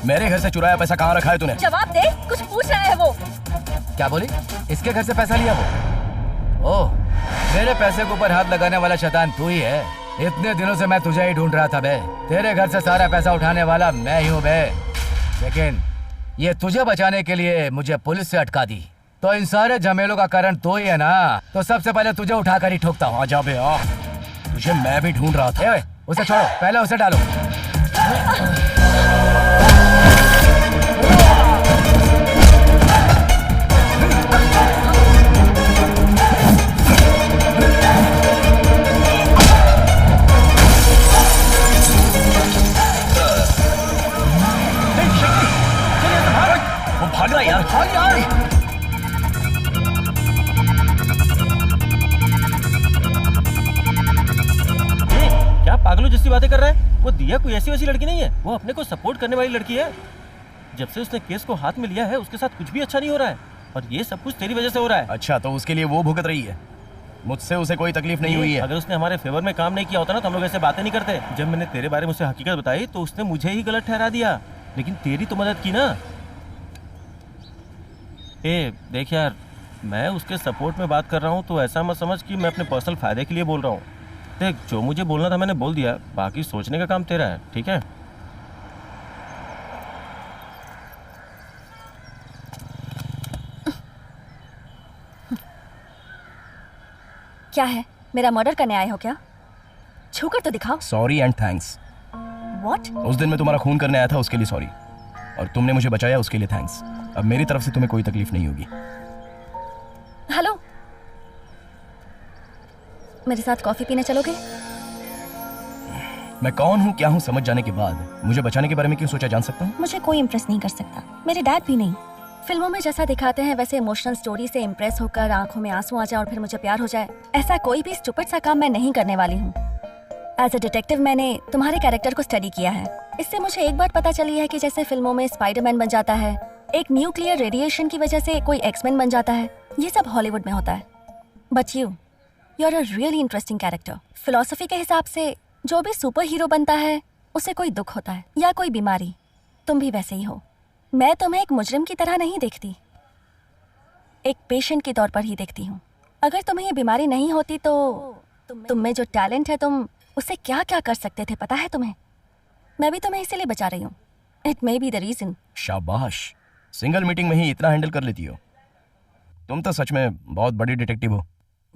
मेरे घर से चुराया पैसा कहाँ रखा है तूने? जवाब दे, कुछ पूछ रहा है वो। क्या बोली? इसके घर से पैसा लिया वो? ओह, मेरे पैसे के ऊपर हाथ लगाने वाला शैतान तू ही है। इतने दिनों से मैं तुझे ही ढूंढ रहा था बे। तेरे घर से सारा पैसा उठाने वाला मैं ही हूँ बे। लेकिन ये तुझे बचाने के लिए मुझे पुलिस से अटका दी, तो इन सारे झमेलों का कारण तू ही है ना। तो सबसे पहले तुझे उठाकर ही ठोकता हूँ। आजा बे आ, तुझे मैं भी ढूंढ रहा था। उसे छोड़ो, पहले उसे डालो। भाग रहा यार, भाग यार। क्या पागलों जैसी बातें कर रहा है? वो दिया कोई ऐसी वैसी लड़की नहीं है, वो अपने को सपोर्ट करने वाली लड़की है। जब से उसने केस को हाथ में लिया है उसके साथ कुछ भी अच्छा नहीं हो रहा है, और ये सब कुछ तेरी वजह से हो रहा है। अच्छा, तो उसके लिए वो भुगत रही है, मुझसे उसे कोई तकलीफ नहीं हुई है। अगर उसने हमारे फेवर में काम नहीं किया होता ना तो हम लोग ऐसे बातें नहीं करते। जब मैंने तेरे बारे में उसे हकीकत बताई तो उसने मुझे ही गलत ठहरा दिया, लेकिन तेरी तो मदद की ना। देख यार, मैं उसके सपोर्ट में बात कर रहा हूँ तो ऐसा मत समझ कि मैं अपने पर्सनल फायदे के लिए बोल रहा हूँ। देख, जो मुझे बोलना था मैंने बोल दिया, बाकी सोचने का काम तेरा है, ठीक है? क्या है, मेरा मर्डर करने आए हो क्या? छूकर तो दिखाओ। Sorry and thanks. What? उस दिन मैं तुम्हारा खून करने आया था, उसके लिए सॉरी, और तुमने मुझे बचाया उसके लिए थैंक्स। अब मेरी तरफ से तुम्हें कोई तकलीफ नहीं होगी। हेलो, मेरे साथ कॉफी पीने चलोगे? मैं कौन हूँ क्या हूँ समझ जाने के बाद मुझे बचाने के बारे में क्यों सोचा, जान सकता हूँ? मुझे कोई इम्प्रेस नहीं कर सकता, मेरे डैड भी नहीं। फिल्मों में जैसा दिखाते हैं वैसे इमोशनल स्टोरी से इम्प्रेस होकर आंखों में आंसू आ जाए और फिर मुझे प्यार हो जाए, ऐसा कोई भी स्टूपिड सा काम मैं नहीं करने वाली हूँ। एज अ डिटेक्टिव मैंने तुम्हारे कैरेक्टर को स्टडी किया है। इससे मुझे एक बात पता चली है कि जैसे फिल्मों में स्पाइडरमैन बन जाता है, एक न्यूक्लियर रेडिएशन की वजह से कोई एक्समैन बन जाता है, ये सब हॉलीवुड में होता है। But you are a really interesting character. Philosophy के हिसाब से जो भी सुपर हीरो बनता है उसे कोई दुख होता है या कोई बीमारी, तुम भी वैसे ही हो। मैं तुम्हें एक मुजरिम की तरह नहीं देखती, एक पेशेंट के तौर पर ही देखती हूँ। अगर तुम्हें ये बीमारी नहीं होती तो तुम में जो टैलेंट है तुम उससे क्या क्या कर सकते थे, पता है तुम्हें? मैं भी तुम्हें इसीलिए बचा रही हूँ। It may be the reason. शाबाश, सिंगल मीटिंग में ही इतना हैंडल कर लेती हो। तुम तो सच में बहुत बड़ी डिटेक्टिव हो।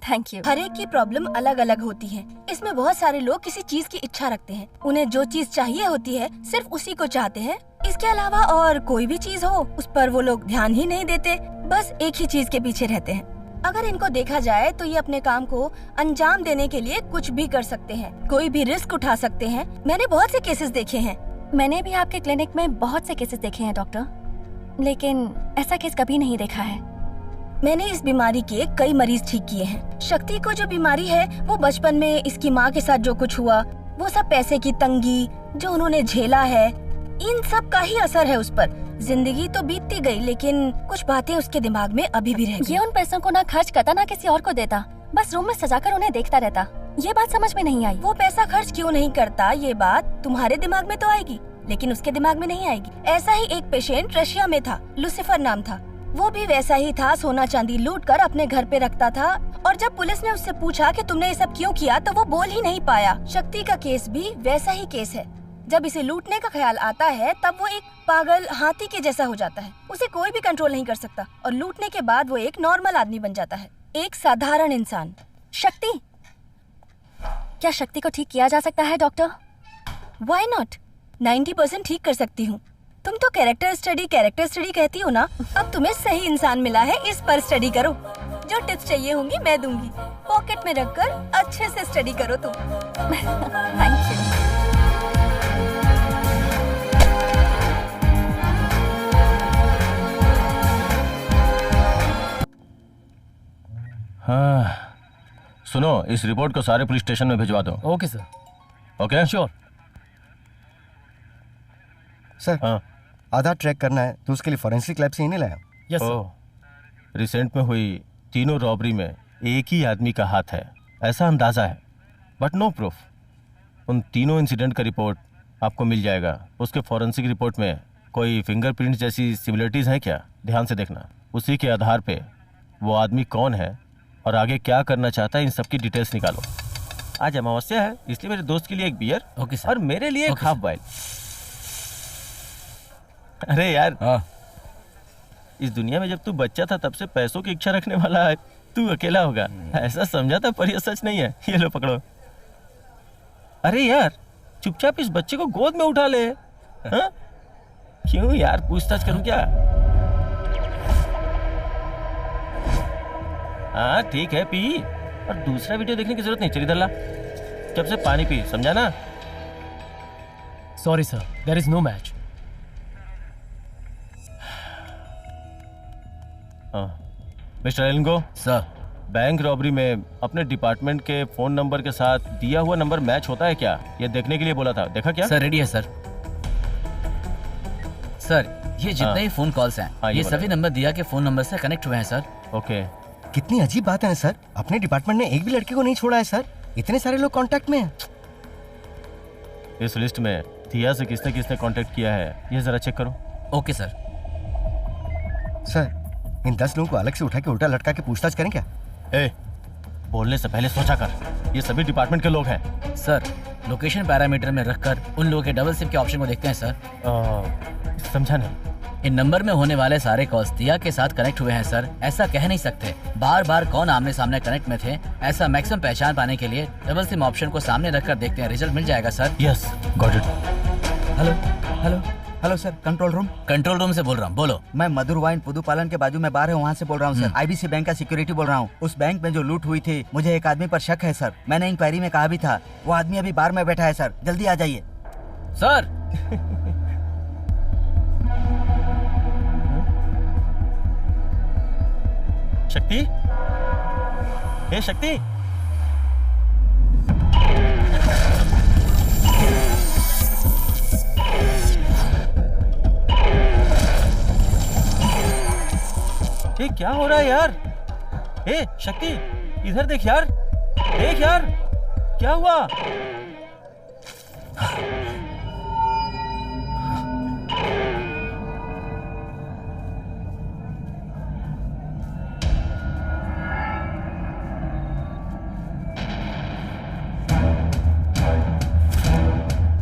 Thank you. हर एक की प्रॉब्लम अलग अलग होती है। इसमें बहुत सारे लोग किसी चीज की इच्छा रखते हैं, उन्हें जो चीज चाहिए होती है सिर्फ उसी को चाहते हैं, इसके अलावा और कोई भी चीज हो उस पर वो लोग ध्यान ही नहीं देते, बस एक ही चीज के पीछे रहते हैं। अगर इनको देखा जाए तो ये अपने काम को अंजाम देने के लिए कुछ भी कर सकते हैं, कोई भी रिस्क उठा सकते हैं। मैंने बहुत से केसेस देखे हैं। मैंने भी आपके क्लिनिक में बहुत से केसेस देखे हैं डॉक्टर, लेकिन ऐसा केस कभी नहीं देखा है। मैंने इस बीमारी के कई मरीज ठीक किए हैं। शक्ति को जो बीमारी है वो बचपन में इसकी माँ के साथ जो कुछ हुआ, वो सब पैसे की तंगी जो उन्होंने झेला है, इन सब का ही असर है उस पर। जिंदगी तो बीतती गई, लेकिन कुछ बातें उसके दिमाग में अभी भी रह गई। ये उन पैसों को ना खर्च करता ना किसी और को देता, बस रूम में सजाकर उन्हें देखता रहता। ये बात समझ में नहीं आई। वो पैसा खर्च क्यों नहीं करता, ये बात तुम्हारे दिमाग में तो आएगी, लेकिन उसके दिमाग में नहीं आएगी। ऐसा ही एक पेशेंट रशिया में था, लुसिफर नाम था। वो भी वैसा ही था, सोना चांदी लूट कर अपने घर पे रखता था। और जब पुलिस ने उससे पूछा कि तुमने ये सब क्यों किया, तो वो बोल ही नहीं पाया। शक्ति का केस भी वैसा ही केस है। जब इसे लूटने का ख्याल आता है तब वो एक पागल हाथी के जैसा हो जाता है। उसे कोई भी कंट्रोल नहीं कर सकता और लूटने के बाद वो एक नॉर्मल आदमी बन जाता है, एक साधारण इंसान। शक्ति, क्या शक्ति को ठीक किया जा सकता है डॉक्टर? Why not? 90% ठीक कर सकती हूँ। तुम तो कैरेक्टर स्टडी कहती हो ना, अब तुम्हें सही इंसान मिला है, इस पर स्टडी करो। जो टिप्स चाहिए होंगी मैं दूंगी, पॉकेट में रखकर अच्छे से स्टडी करो तुम। Thank you. हाँ, सुनो, इस रिपोर्ट को सारे पुलिस स्टेशन में भिजवा दो। Okay sir. Okay, sure sir. हाँ, आधार ट्रैक करना है तो उसके लिए फॉरेंसिक लैब से ही नहीं लाया। Yes sir. रिसेंट में हुई तीनों रॉबरी में एक ही आदमी का हाथ है, ऐसा अंदाजा है, बट नो प्रूफ। उन तीनों इंसिडेंट का रिपोर्ट आपको मिल जाएगा। उसके फॉरेंसिक रिपोर्ट में कोई फिंगरप्रिंट जैसी सिमिलरिटीज है क्या, ध्यान से देखना। उसी के आधार पे वो आदमी कौन है और आगे क्या करना चाहता है, इन सब की डिटेल्स निकालो। आज अमावस्या है, इसलिए मेरे दोस्त के लिए एक बियर ओके सर, और मेरे लिए एक हाफ बॉइल। अरे यार, इस दुनिया में जब तू बच्चा था तब से पैसों की इच्छा रखने वाला तू अकेला होगा, ऐसा समझा था, पर ये सच नहीं है। ये लो पकड़ो। अरे यार, चुपचाप इस बच्चे को गोद में उठा ले। हाँ? क्यों यार, पूछताछ करूं क्या? हाँ ठीक है, पी। और दूसरा वीडियो देखने की जरूरत नहीं। चली दल्ला, जब से पानी पी, समझा ना? Sorry sir, there is no match. Mister Elango sir, bank robbery में अपने डिपार्टमेंट के फोन नंबर के साथ दिया हुआ नंबर मैच होता है क्या, ये देखने के लिए बोला था। देखा क्या? सर रेडी है सर। सर, ये जितने ही फोन कॉल्स हैं, ये सभी नंबर दिया के फोन नंबर से कनेक्ट हुए हैं सर। ओके। कितनी अजीब बात है ना सर, अपने डिपार्टमेंट ने एक भी लड़के को नहीं छोड़ा है सर। इतने सारे लोग कांटेक्ट में हैं। इस लिस्ट में दिया से किसने किसने कांटेक्ट किया है, ये जरा चेक करो। Okay sir. सर, इन 10 लोगों को अलग से उठा के उल्टा लटका के पूछताछ करें क्या? बोलने से पहले सोचा कर, ये सभी डिपार्टमेंट के लोग हैं। सर, लोकेशन पैरामीटर में रखकर उन लोगों के डबल सिम के ऑप्शन को देखते हैं सर। समझा नहीं। इन नंबर में होने वाले सारे कॉल्स दिया के साथ कनेक्ट हुए हैं सर। ऐसा कह नहीं सकते बार बार कौन आमने सामने कनेक्ट में थे। ऐसा मैक्सिमम पहचान पाने के लिए डबल सिम ऑप्शन को सामने रखकर देखते हैं, रिजल्ट मिल जाएगा sir. Yes, got it. Hello hello hello sir, control room. Control room से बोल रहा हूँ, बोलो। मैं मधुर वाइन पुदुपालन के बाजू में बार है, वहाँ से बोल रहा हूँ सर। आईबीसी बैंक का सिक्योरिटी बोल रहा हूँ। उस बैंक में जो लूट हुई थी, मुझे एक आदमी पर शक है सर। मैंने इंक्वायरी में कहा भी था, वो आदमी अभी बार में बैठा है सर। जल्दी आ जाइए सर। शक्ति, हे शक्ति, ये क्या हो रहा है यार? ए शक्ति, इधर देख यार, देख यार, क्या हुआ?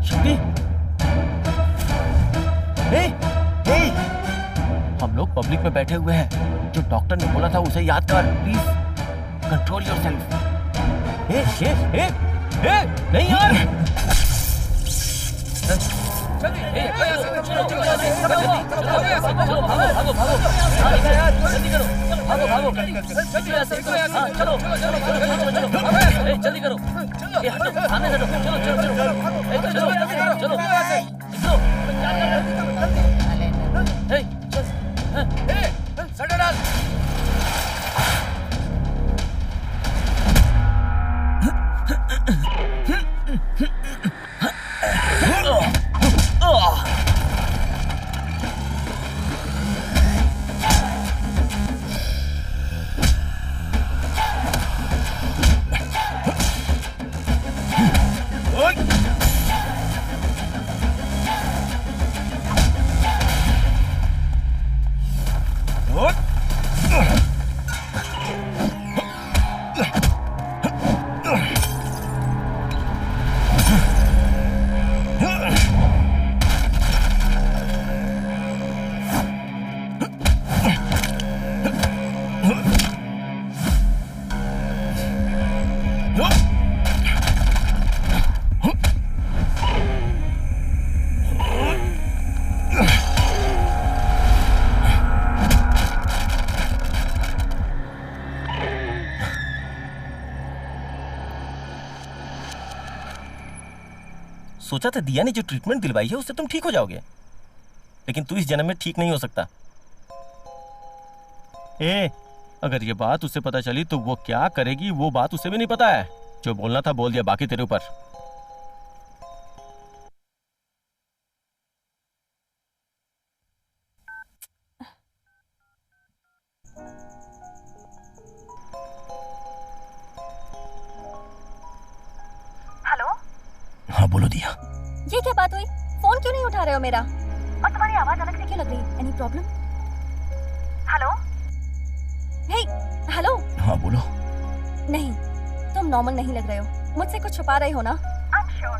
शक्ति, हम लोग पब्लिक में बैठे हुए हैं। जो डॉक्टर ने बोला था उसे याद कर, प्लीज कंट्रोल योरसेल्फ। नहीं यार। जल्दी करो। हटो, सामने से हटो। चलो चलो चलो चलो चलो सोचा था दिया ने जो ट्रीटमेंट दिलवाई है उससे तुम ठीक हो जाओगे, लेकिन तू इस जन्म में ठीक नहीं हो सकता। अगर ये बात उससे पता चली तो वो क्या करेगी वो बात उसे भी नहीं पता है। जो बोलना था बोल दिया, बाकी तेरे ऊपर। हेलो। हाँ बोलो दिया। ये क्या बात हुई? फोन क्यों नहीं उठा रहे हो मेरा? और तुम्हारी आवाज अलग से क्यों लग रही है? Any problem? हेलो। हे, हेलो। हाँ बोलो। नहीं, तुम नॉर्मल नहीं लग रहे हो। मुझसे कुछ छुपा रहे हो ना? I am sure.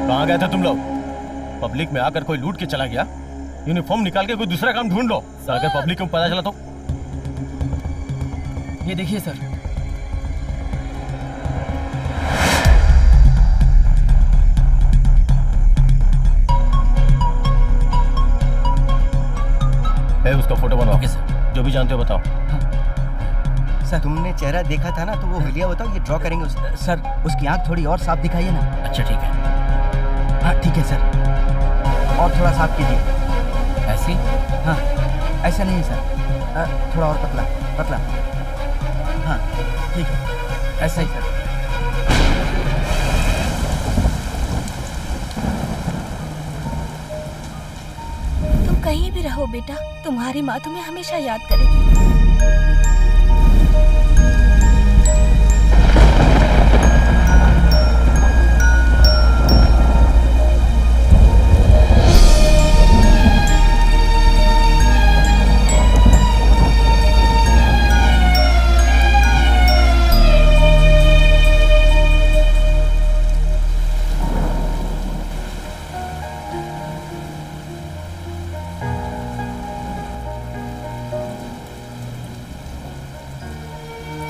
कहाँ गए थे तुम लोग? पब्लिक में आकर कोई लूट के चला गया, यूनिफॉर्म निकाल के कोई दूसरा काम ढूंढ लो। अगर पब्लिक को पता चला तो? ये देखिए सर। उसका फोटो बनवाओ। Okay sir. जो भी जानते हो बताओ। सर तुमने चेहरा देखा था ना, तो वो हुलिया बताओ, ये ड्रॉ करेंगे उसे। सर उसकी आंख थोड़ी और साफ दिखाइए ना। अच्छा ठीक है। हाँ ठीक है सर, और थोड़ा साफ कीजिए। ऐसी? हाँ ऐसा नहीं सर, थोड़ा और पतला पतला। हाँ ठीक है, ऐसा ही सर। तुम कहीं भी रहो बेटा, तुम्हारी माँ तुम्हें हमेशा याद करेगी।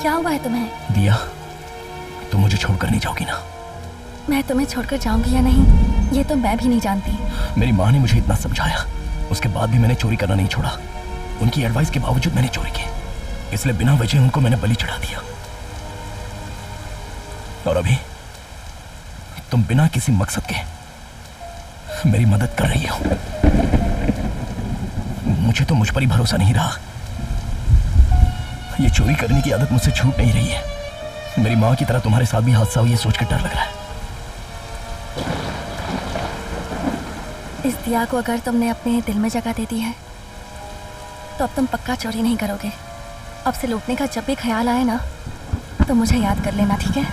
क्या हुआ है तुम्हें? दिया, तुम मुझे छोड़कर नहीं जाओगी ना? मैं तुम्हें छोड़कर जाऊंगी या नहीं ये तो मैं भी नहीं जानती। मेरी माँ ने मुझे इतना समझाया, उसके बाद भी मैंने चोरी करना नहीं छोड़ा। उनकी एडवाइस के बावजूद मैंने चोरी की, इसलिए बिना वजह उनको मैंने बलि चढ़ा दिया। और अभी तुम बिना किसी मकसद के मेरी मदद कर रही हो। मुझे तो मुझ पर ही भरोसा नहीं रहा। ये चोरी करने की आदत मुझसे छूट नहीं रही है। मेरी माँ की तरह तुम्हारे साथ भी हादसा हो, ये सोचकर डर लग रहा है। इस दिया को अगर तुमने अपने दिल में जगह दे दी है तो अब तुम पक्का चोरी नहीं करोगे। अब से लूटने का जब भी ख्याल आए ना तो मुझे याद कर लेना, ठीक है?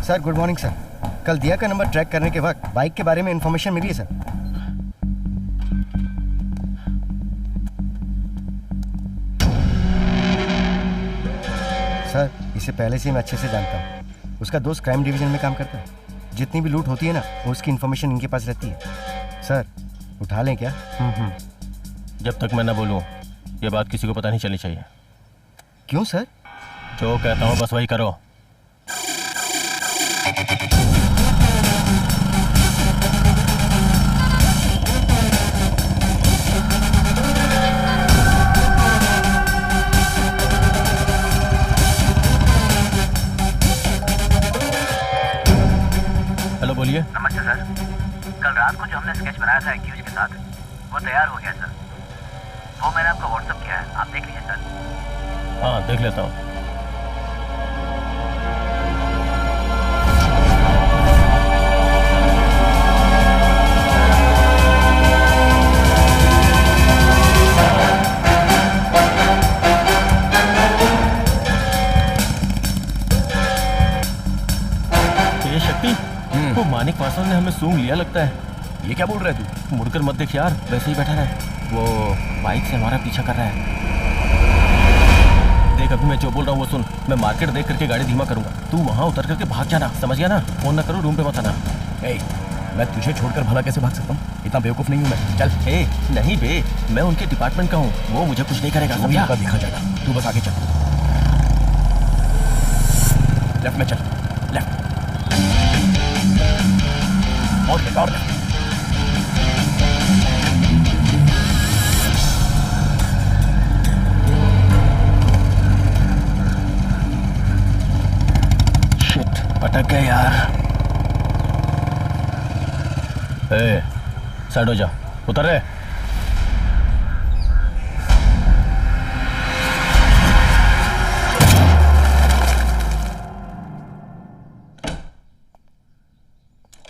Sir good morning sir. कल दिया का नंबर ट्रैक करने के वक्त बाइक के बारे में इंफॉर्मेशन मिली है सर। सर इसे पहले से मैं अच्छे से जानता हूँ। उसका दोस्त क्राइम डिवीजन में काम करता है। जितनी भी लूट होती है ना वो उसकी इन्फॉर्मेशन इनके पास रहती है। सर उठा लें क्या? जब तक मैं ना बोलूं ये बात किसी को पता नहीं चलनी चाहिए। क्यों सर? जो कहता हूँ बस वही करो। हेलो बोलिए। नमस्ते सर। कल रात को जो हमने स्केच बनाया था एक्यूज के साथ वो तैयार हो गया सर। वो मैंने आपको व्हाट्सएप किया है, आप देख लीजिए सर। हाँ देख लेता हूँ। ये शक्ति वो मानिक वासवान ने हमें सूंघ लिया लगता है। ये क्या बोल रहा है तू? मुड़कर मत देख यार, वैसे ही बैठा रहे। वो बाइक से हमारा पीछा कर रहा है। देख अभी मैं जो बोल रहा हूँ वो सुन। मैं मार्केट देख करके गाड़ी धीमा करूंगा, तू वहाँ उतर करके भाग जाना, समझ गया ना? फोन ना करो, रूम पे मत आना। मैं तुझे छोड़कर भला कैसे भाग सकता हूँ? इतना बेवकूफ नहीं हूँ मैं। चल। नहीं बे, मैं उनके डिपार्टमेंट का हूँ, वो मुझे कुछ नहीं करेगा। समझा? देखा जाएगा, तू बस आगे चल। लेफ्ट में चल, लेफ्ट और लेफ्ट। अटक गए यार। साइड हो जा, उतर रहे।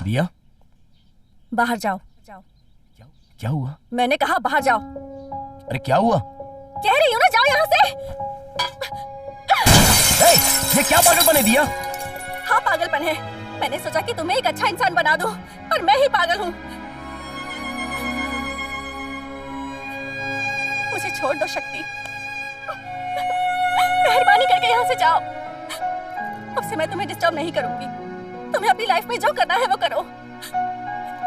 दिया बाहर जाओ। क्या हुआ? मैंने कहा बाहर जाओ। अरे क्या हुआ? कह रही हूँ ना, जाओ यहाँ से। ये क्या पागलपन है दिया? हाँ पागलपन है। मैंने सोचा कि तुम्हें एक अच्छा इंसान बना दूं, पर मैं ही पागल हूँ। मुझे छोड़ दो शक्ति, मेहरबानी करके यहाँ से जाओ। अब से मैं तुम्हें डिस्टर्ब नहीं करूंगी। तुम्हें अपनी लाइफ में जो करना है वो करो,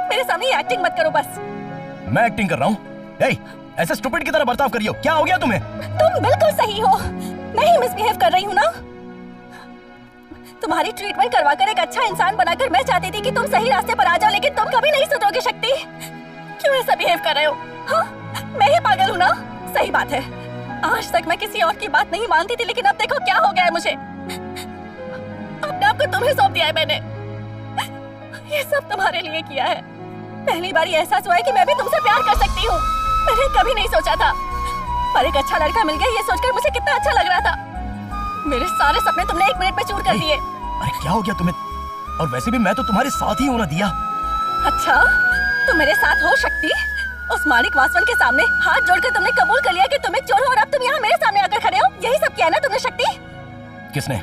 मेरे सामने एक्टिंग मत करो बस। मैं एक्टिंग कर रहा हूँ? ऐसे स्टूपिड की तरह बर्ताव करियो, क्या हो गया तुम्हें? तुम बिल्कुल सही हो, मैं ही मिसबिहेव कर रही हूँ ना। तुम्हारी ट्रीटमेंट करवाकर एक अच्छा इंसान बनाकर मैं चाहती थी कि तुम सही रास्ते पर आ जाओ, लेकिन तुम कभी नहीं सुधरोगे शक्ति। क्यों ऐसा बिहेव कर रहे हो? हाँ, मैं ही पागल हूँ ना? सही बात है, आज तक मैं किसी और की बात नहीं मानती थी, लेकिन अब देखो क्या हो गया है मुझे। अपने आप को तुम्हें सौंप दिया है मैंने। ये सब तुम्हारे लिए किया है। पहली बार ये एहसास हुआ है कि मैं भी तुमसे प्यार कर सकती हूँ। मैंने कभी नहीं सोचा था, पर एक अच्छा लड़का मिल गया, ये सोचकर मुझे कितना अच्छा लग रहा था। मेरे सारे सपने तुमने 1 मिनट में चूर कर दिए। अरे क्या हो गया तुम्हें? और वैसे भी मैं तो तुम्हारे साथ ही हूँ ना दिया। अच्छा, तुम मेरे साथ हो शक्ति? उस मानिक वासवान के सामने हाथ जोड़कर तुमने कबूल कर लिया कि तुम एक चोर हो, और अब तुम यहाँ मेरे सामने आकर खड़े हो। यही सब किया ना तुमने शक्ति? किसने?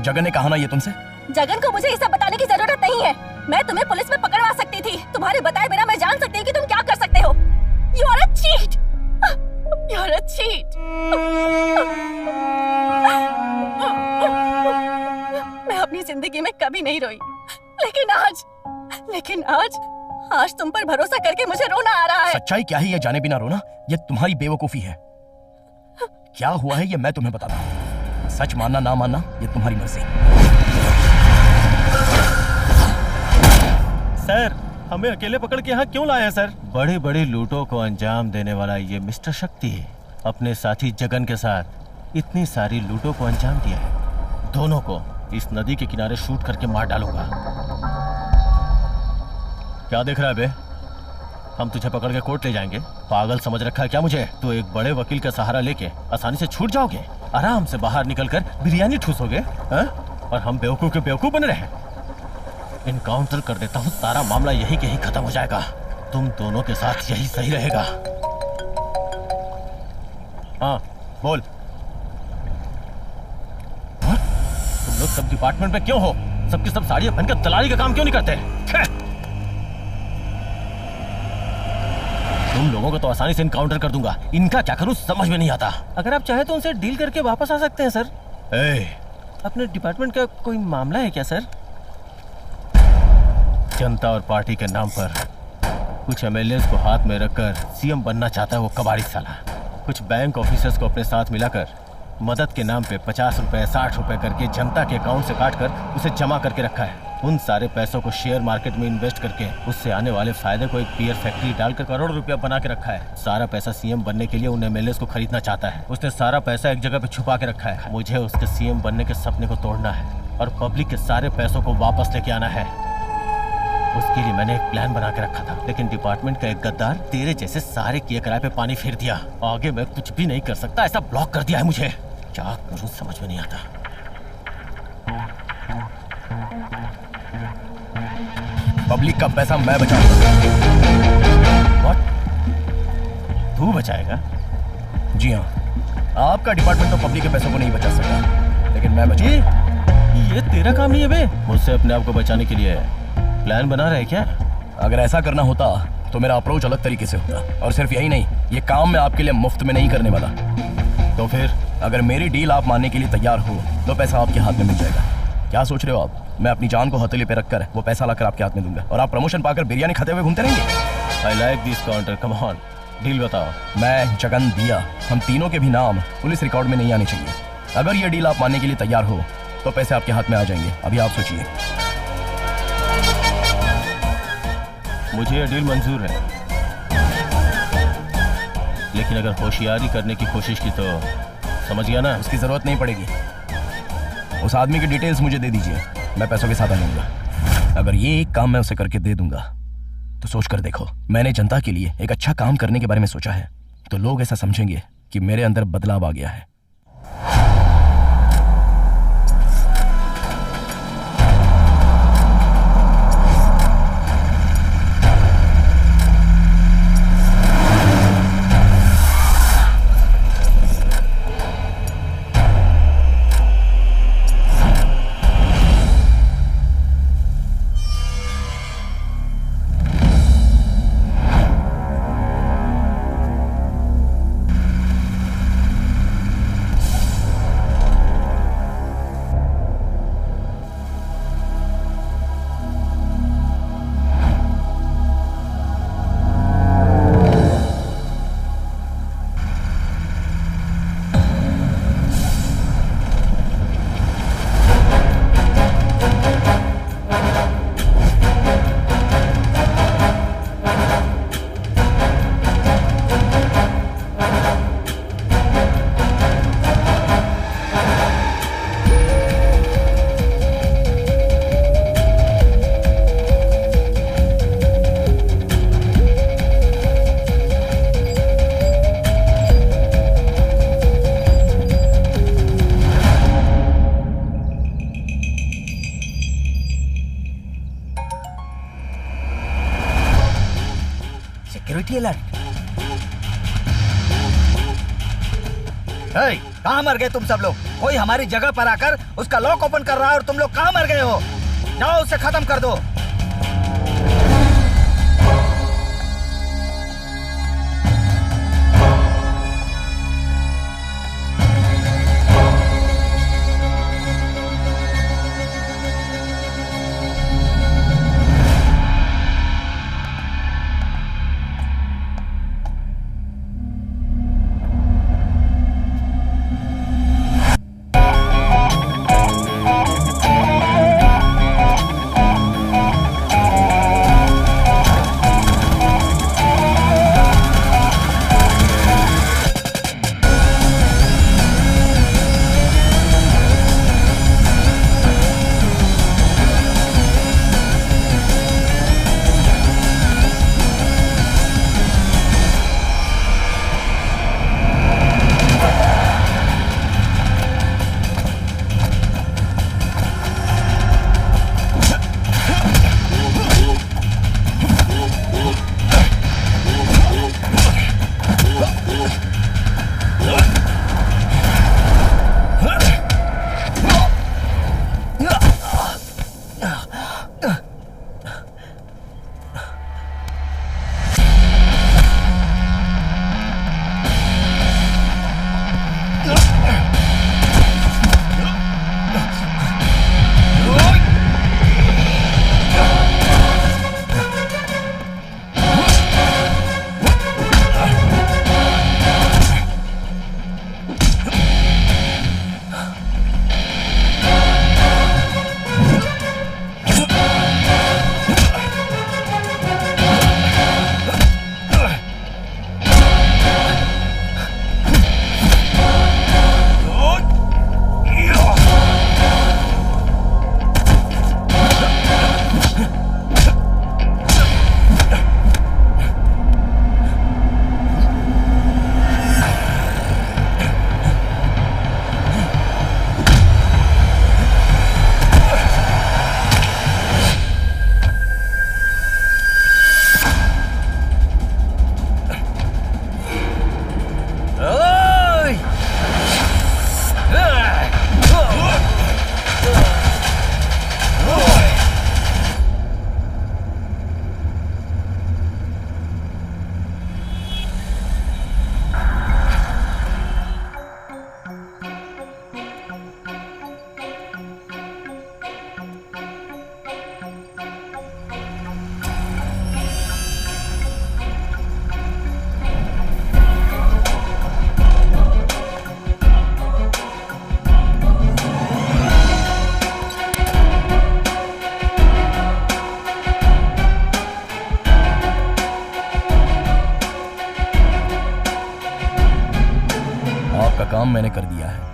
जगन ने कहा ना ये तुमसे? जगन को मुझे ये सब बताने की जरूरत नहीं है। मैं तुम्हें पुलिस में पकड़वा सकती थी। तुम्हारे बताए बिना मैं जान सकती हूँ कि तुम क्या कर सकते हो। You are a cheat. You are a cheat. मैं अपनी जिंदगी में कभी नहीं रोई, लेकिन आज तुम पर भरोसा करके मुझे रोना आ रहा है। सच्चाई क्या है ये जाने बिना रोना, ये तुम्हारी बेवकूफी है। क्या हुआ है ये मैं तुम्हें बताता हूँ। सच मानना ना मानना ये तुम्हारी मर्जी। सर, हमें अकेले पकड़ के यहाँ क्यों लाए हैं सर? बड़ी बड़ी लूटों को अंजाम देने वाला ये मिस्टर शक्ति अपने साथी जगन के साथ इतनी सारी लूटों को अंजाम दिया है। दोनों को इस नदी के किनारे शूट करके मार डालूंगा। क्या देख रहा है बे? हम तुझे पकड़ के कोर्ट ले जाएंगे। पागल समझ रखा है क्या मुझे? तो एक बड़े वकील का सहारा लेके आसानी से छूट जाओगे। आराम से बाहर निकलकर बिरयानी ठूसोगे, और हम बेवकूफ के बेवकूफ बने रहे। इनकाउंटर कर देता हूँ, सारा मामला यही के ही खत्म हो जाएगा। तुम दोनों के साथ यही सही रहेगा। हाँ बोल। तुम लोग सब डिपार्टमेंट में क्यों हो? सबकी सब साड़ियां पहनकर दलाली का काम क्यों नहीं करते? तुम लोगों को तो आसानी से इनकाउंटर कर दूंगा, इनका क्या करूं समझ में नहीं आता। अगर आप चाहे तो उनसे डील करके वापस आ सकते हैं सर। अपने डिपार्टमेंट का कोई मामला है क्या सर? जनता और पार्टी के नाम पर कुछ एमएलएस को हाथ में रखकर सीएम बनना चाहता है वो कबाड़ी साला। कुछ बैंक ऑफिसर्स को अपने साथ मिलाकर मदद के नाम पे 50 रुपए 60 रुपए करके जनता के अकाउंट से काट कर उसे जमा करके रखा है। उन सारे पैसों को शेयर मार्केट में इन्वेस्ट करके उससे आने वाले फायदे को एक बियर फैक्ट्री डालकर करोड़ों रुपया बना के रखा है। सारा पैसा सीएम बनने के लिए उन एमएलएस को खरीदना चाहता है। उसने सारा पैसा एक जगह पे छुपा के रखा है। मुझे उसके सीएम बनने के सपने को तोड़ना है और पब्लिक के सारे पैसों को वापस लेके आना है। उसके लिए मैंने एक प्लान बना के रखा था, लेकिन डिपार्टमेंट का एक गद्दार तेरे जैसे सारे किए कराए पे पानी फेर दिया। आगे मैं कुछ भी नहीं कर सकता, ऐसा ब्लॉक कर दिया है मुझे। क्या करूं समझ में नहीं आता। पब्लिक का पैसा मैं बचाऊंगा। तू बचाएगा? जी हाँ, आपका डिपार्टमेंट तो पब्लिक के पैसों को नहीं बचा सकता, लेकिन मैं बचाऊंगा। ये तेरा काम नहीं है बे। मुझसे अपने आप को बचाने के लिए प्लान बना रहे क्या? अगर ऐसा करना होता तो मेरा अप्रोच अलग तरीके से होता। और सिर्फ यही नहीं, ये काम मैं आपके लिए मुफ्त में नहीं करने वाला। तो फिर अगर मेरी डील आप मानने के लिए तैयार हो तो पैसा आपके हाथ में मिल जाएगा। क्या सोच रहे हो आप? मैं अपनी जान को हथेली पे रखकर वो पैसा लाकर आपके हाथ में दूंगा और आप प्रमोशन पाकर बिरयानी खाते हुए घूमते रहेंगे। I like this counter, come on, deal बताओ। मैं, जगन, दिया, हम तीनों के भी नाम पुलिस रिकॉर्ड में नहीं आने चाहिए। अगर ये डील आप मानने के लिए तैयार हो तो पैसे आपके हाथ में आ जाएंगे। अभी आप सोचिए। मुझे ये डील मंजूर है, लेकिन अगर होशियारी करने की कोशिश की तो समझ गया ना? उसकी जरूरत नहीं पड़ेगी। उस आदमी की डिटेल्स मुझे दे दीजिए, मैं पैसों के साथ आ जाऊंगा। अगर ये एक काम मैं उसे करके दे दूंगा तो सोच कर देखो, मैंने जनता के लिए एक अच्छा काम करने के बारे में सोचा है, तो लोग ऐसा समझेंगे कि मेरे अंदर बदलाव आ गया है। कहाँ मर गए तुम सब लोग? कोई हमारी जगह पर आकर उसका लॉक ओपन कर रहा है और तुम लोग कहाँ मर गए हो? जाओ उसे खत्म कर दो। उसका काम मैंने कर दिया है।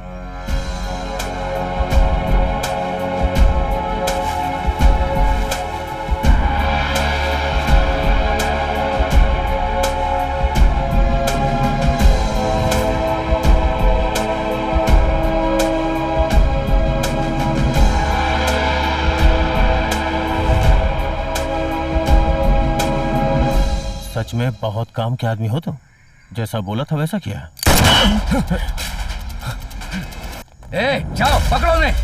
सच में बहुत काम के आदमी हो तुम। जैसा बोला था वैसा किया। ए, जाओ पकड़ो उन्हें।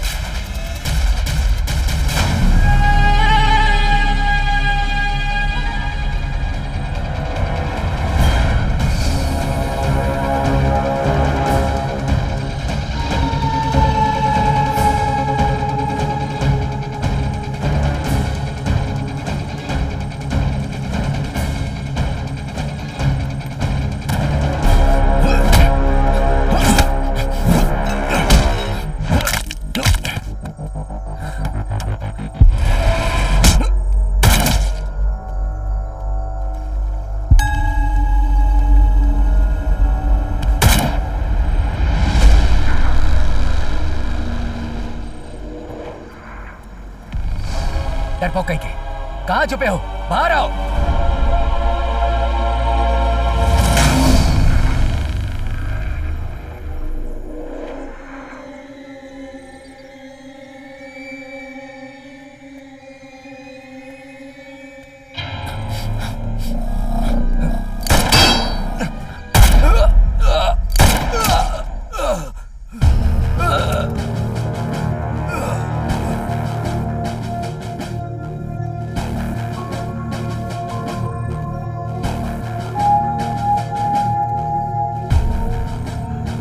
डरपोक कहीं के, कहाँ छुपे हो? बाहर आओ।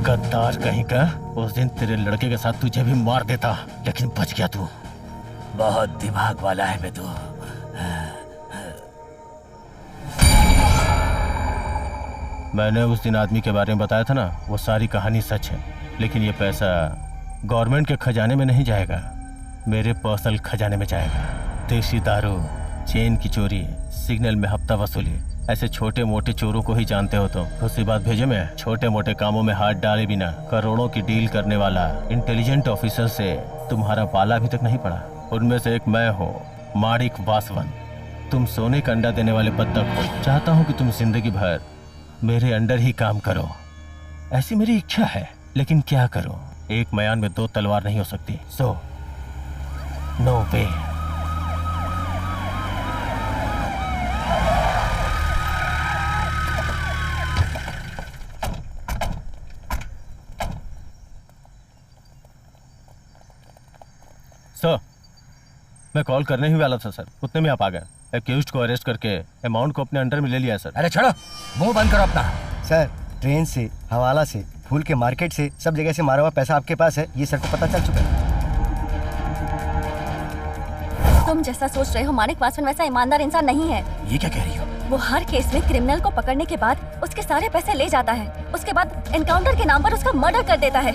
गद्दार कहीं का। उस दिन तेरे लड़के के साथ तुझे भी मार देता, लेकिन बच गया तू। बहुत दिमाग वाला है बे तू। मैंने उस दिन आदमी के बारे में बताया था ना, वो सारी कहानी सच है। लेकिन ये पैसा गवर्नमेंट के खजाने में नहीं जाएगा, मेरे पर्सनल खजाने में जाएगा। देसी दारू, चेन की चोरी, सिग्नल में हफ्ता वसूली, ऐसे छोटे मोटे चोरों को ही जानते हो। तो दूसरी बात भेजे, मैं छोटे मोटे कामों में हाथ डाले बिना करोड़ों की डील करने वाला इंटेलिजेंट ऑफिसर से तुम्हारा पाला अभी तक नहीं पड़ा। उनमें से एक मैं हूँ, माणिक वासवन। तुम सोने का अंडा देने वाले बत्तख हो। चाहता हूँ कि तुम जिंदगी भर मेरे अंडर ही काम करो, ऐसी मेरी इच्छा है। लेकिन क्या करो, एक मयान में दो तलवार नहीं हो सकती। सो नो वे। सर, मैं कॉल करने ही वाला था सर, उतने में आप आ गए। एक्यूज्ड को अरेस्ट करके अमाउंट को अपने अंडर में ले लिया सर। अरे छोड़ो, मुंह बंद करो अपना। सर, ट्रेन से, हवाला से, फूल के मार्केट से, सब जगह से मारा हुआ पैसा आपके पास है, ये सर को पता चल चुका है। तुम जैसा सोच रहे हो माणिक वासवन वैसा ईमानदार इंसान नहीं है। ये क्या कह रही हो? वो हर केस में क्रिमिनल को पकड़ने के बाद उसके सारे पैसे ले जाता है, उसके बाद एनकाउंटर के नाम पर उसका मर्डर कर देता है।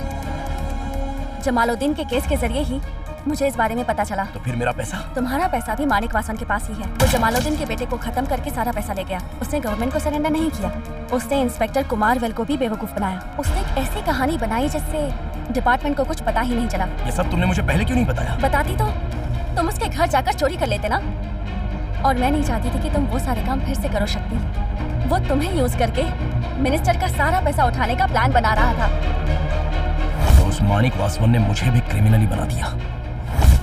जमालुद्दीन के केस के जरिए ही मुझे इस बारे में पता चला। तो फिर मेरा पैसा? तुम्हारा पैसा भी माणिक वासवन के पास ही है। वो जमालुद्दीन के बेटे को खत्म करके सारा पैसा ले गया। उसने गवर्नमेंट को सरेंडर नहीं किया, उसने इंस्पेक्टर कुमार वेल को भी बेवकूफ बनाया। उसने एक ऐसी कहानी बनाई जिससे डिपार्टमेंट को कुछ पता ही नहीं चला। ये सब तुमने मुझे पहले क्यों नहीं बताया? बताती तो तुम उसके घर जाकर चोरी कर लेते ना। और मैं नहीं चाहती थी कि तुम वो सारे काम फिर से करो शक्ति। वो तुम्हें यूज करके मिनिस्टर का सारा पैसा उठाने का प्लान बना रहा था। तो उस माणिक वासवन ने मुझे भी क्रिमिनली बना दिया।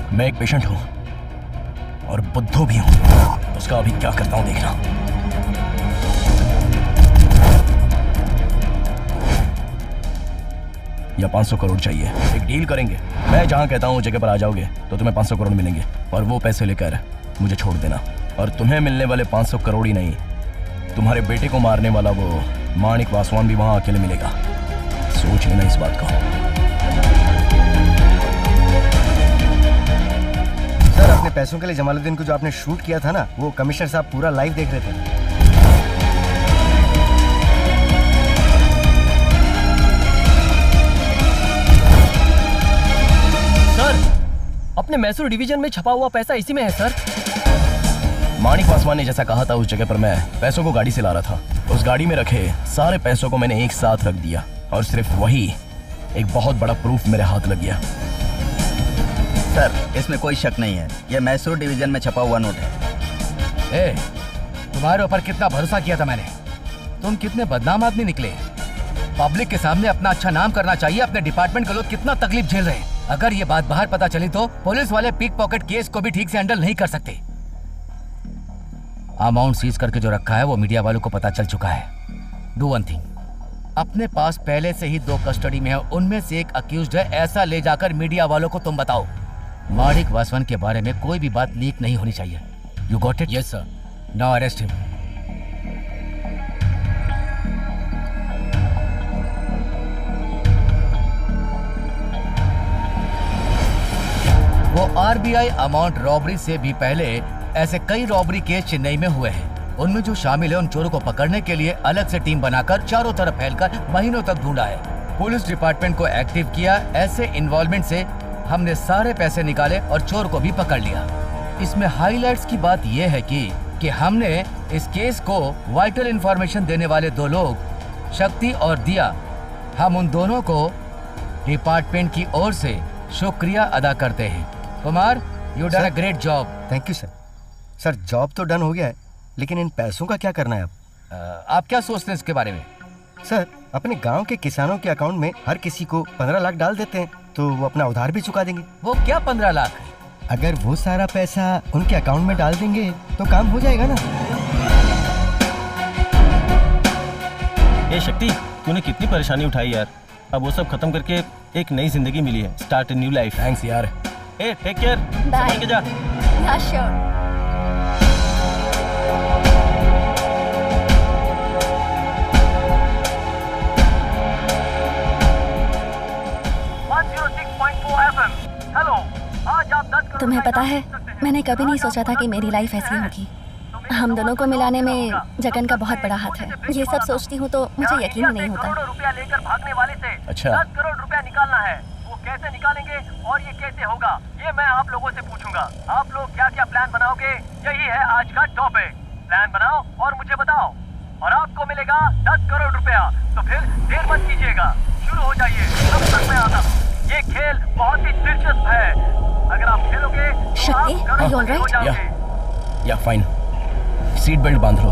मैं एक पेशेंट हूँ और बुद्धू भी हूँ। उसका अभी क्या करता हूँ देखना। या 500 करोड़ चाहिए, एक डील करेंगे। मैं जहाँ कहता हूँ जगह पर आ जाओगे तो तुम्हें 500 करोड़ मिलेंगे और वो पैसे लेकर मुझे छोड़ देना। और तुम्हें मिलने वाले 500 करोड़ ही नहीं, तुम्हारे बेटे को मारने वाला वो माणिक वासवान भी वहाँ अकेले मिलेगा। सोच लेना इस बात को। सर, अपने पैसों के लिए जमालुद्दीन को जो आपने शूट किया था ना, वो कमिश्नर साहब पूरा लाइव देख रहे थे। सर, अपने मैसूर डिवीजन में छपा हुआ पैसा इसी में है सर। माणिक वासवान ने जैसा कहा था, उस जगह पर मैं पैसों को गाड़ी से ला रहा था। उस गाड़ी में रखे सारे पैसों को मैंने एक साथ रख दिया और सिर्फ वही एक बहुत बड़ा प्रूफ मेरे हाथ लग गया। सर इसमें कोई शक नहीं है, ये मैसूर डिवीजन में छपा हुआ नोट है। तुम्हारे ऊपर कितना भरोसा किया था मैंने, तुम कितने बदनाम आदमी निकले। पब्लिक के सामने अपना अच्छा नाम करना चाहिए, अपने डिपार्टमेंट के लोग कितना तकलीफ झेल रहे हैं। अगर ये बात बाहर पता चली तो पुलिस वाले पिक पॉकेट केस को भी ठीक से हैंडल नहीं कर सकते। अमाउंट सीज करके जो रखा है वो मीडिया वालों को पता चल चुका है। डू वन थिंग, अपने पास पहले से ही 2 कस्टडी में है, उनमें से एक अक्यूज्ड है, ऐसा ले जाकर मीडिया वालों को तुम बताओ। माणिक वासवान के बारे में कोई भी बात लीक नहीं होनी चाहिए। You got it? Yes sir. Now arrest him. वो आरबीआई अमाउंट रॉबरी से भी पहले ऐसे कई रॉबरी केस चेन्नई में हुए हैं। उनमें जो शामिल है उन चोरों को पकड़ने के लिए अलग से टीम बनाकर चारों तरफ फैलकर महीनों तक ढूंढा है। पुलिस डिपार्टमेंट को एक्टिव किया। ऐसे इन्वॉल्वमेंट से हमने सारे पैसे निकाले और चोर को भी पकड़ लिया। इसमें हाईलाइट्स की बात यह है कि हमने इस केस को वाइटल इंफॉर्मेशन देने वाले 2 लोग, शक्ति और दिया, हम उन दोनों को डिपार्टमेंट की ओर से शुक्रिया अदा करते हैं। Kumar, you done a great job. Thank you sir. Sir job तो डन हो गया है, लेकिन इन पैसों का क्या करना है अब? आप क्या सोचते हैं इसके बारे में? सर अपने गांव के किसानों के अकाउंट में हर किसी को 15 लाख डाल देते हैं तो वो अपना उधार भी चुका देंगे। वो क्या 15 लाख? अगर वो सारा पैसा उनके अकाउंट में डाल देंगे तो काम हो जाएगा ना। ये शक्ति, तूने कितनी परेशानी उठाई यार। अब वो सब खत्म करके एक नई जिंदगी मिली है। Start a new life. Thanks यार। ए टेक केयर। संभाल के जा। Yeah, sure. तुम्हें पता है, मैंने कभी नहीं सोचा था कि मेरी लाइफ ऐसी होगी। हम दोनों को मिलाने में जगन का बहुत बड़ा हाथ है। ये सब सोचती हूँ तो मुझे यकीन ही नहीं होता। करोड़ों रुपया लेकर भागने वाले से अच्छा 10 करोड़ रुपया निकालना है। वो कैसे निकालेंगे और ये कैसे होगा, ये मैं आप लोगों से पूछूंगा। आप लोग क्या क्या प्लान बनाओगे, यही है आज का टॉपिक। प्लान बनाओ और मुझे बताओ, और आपको मिलेगा 10 करोड़ रुपया। तो फिर देर मत कीजिएगा, शुरू हो जाइए। तब तक मैं आता हूँ। ये खेल बहुत ही दिलचस्प है। अगर आप खेलोगे तो आप करोड़पति हो जाओगे। या फाइन, सीट बेल्ट बांध लो।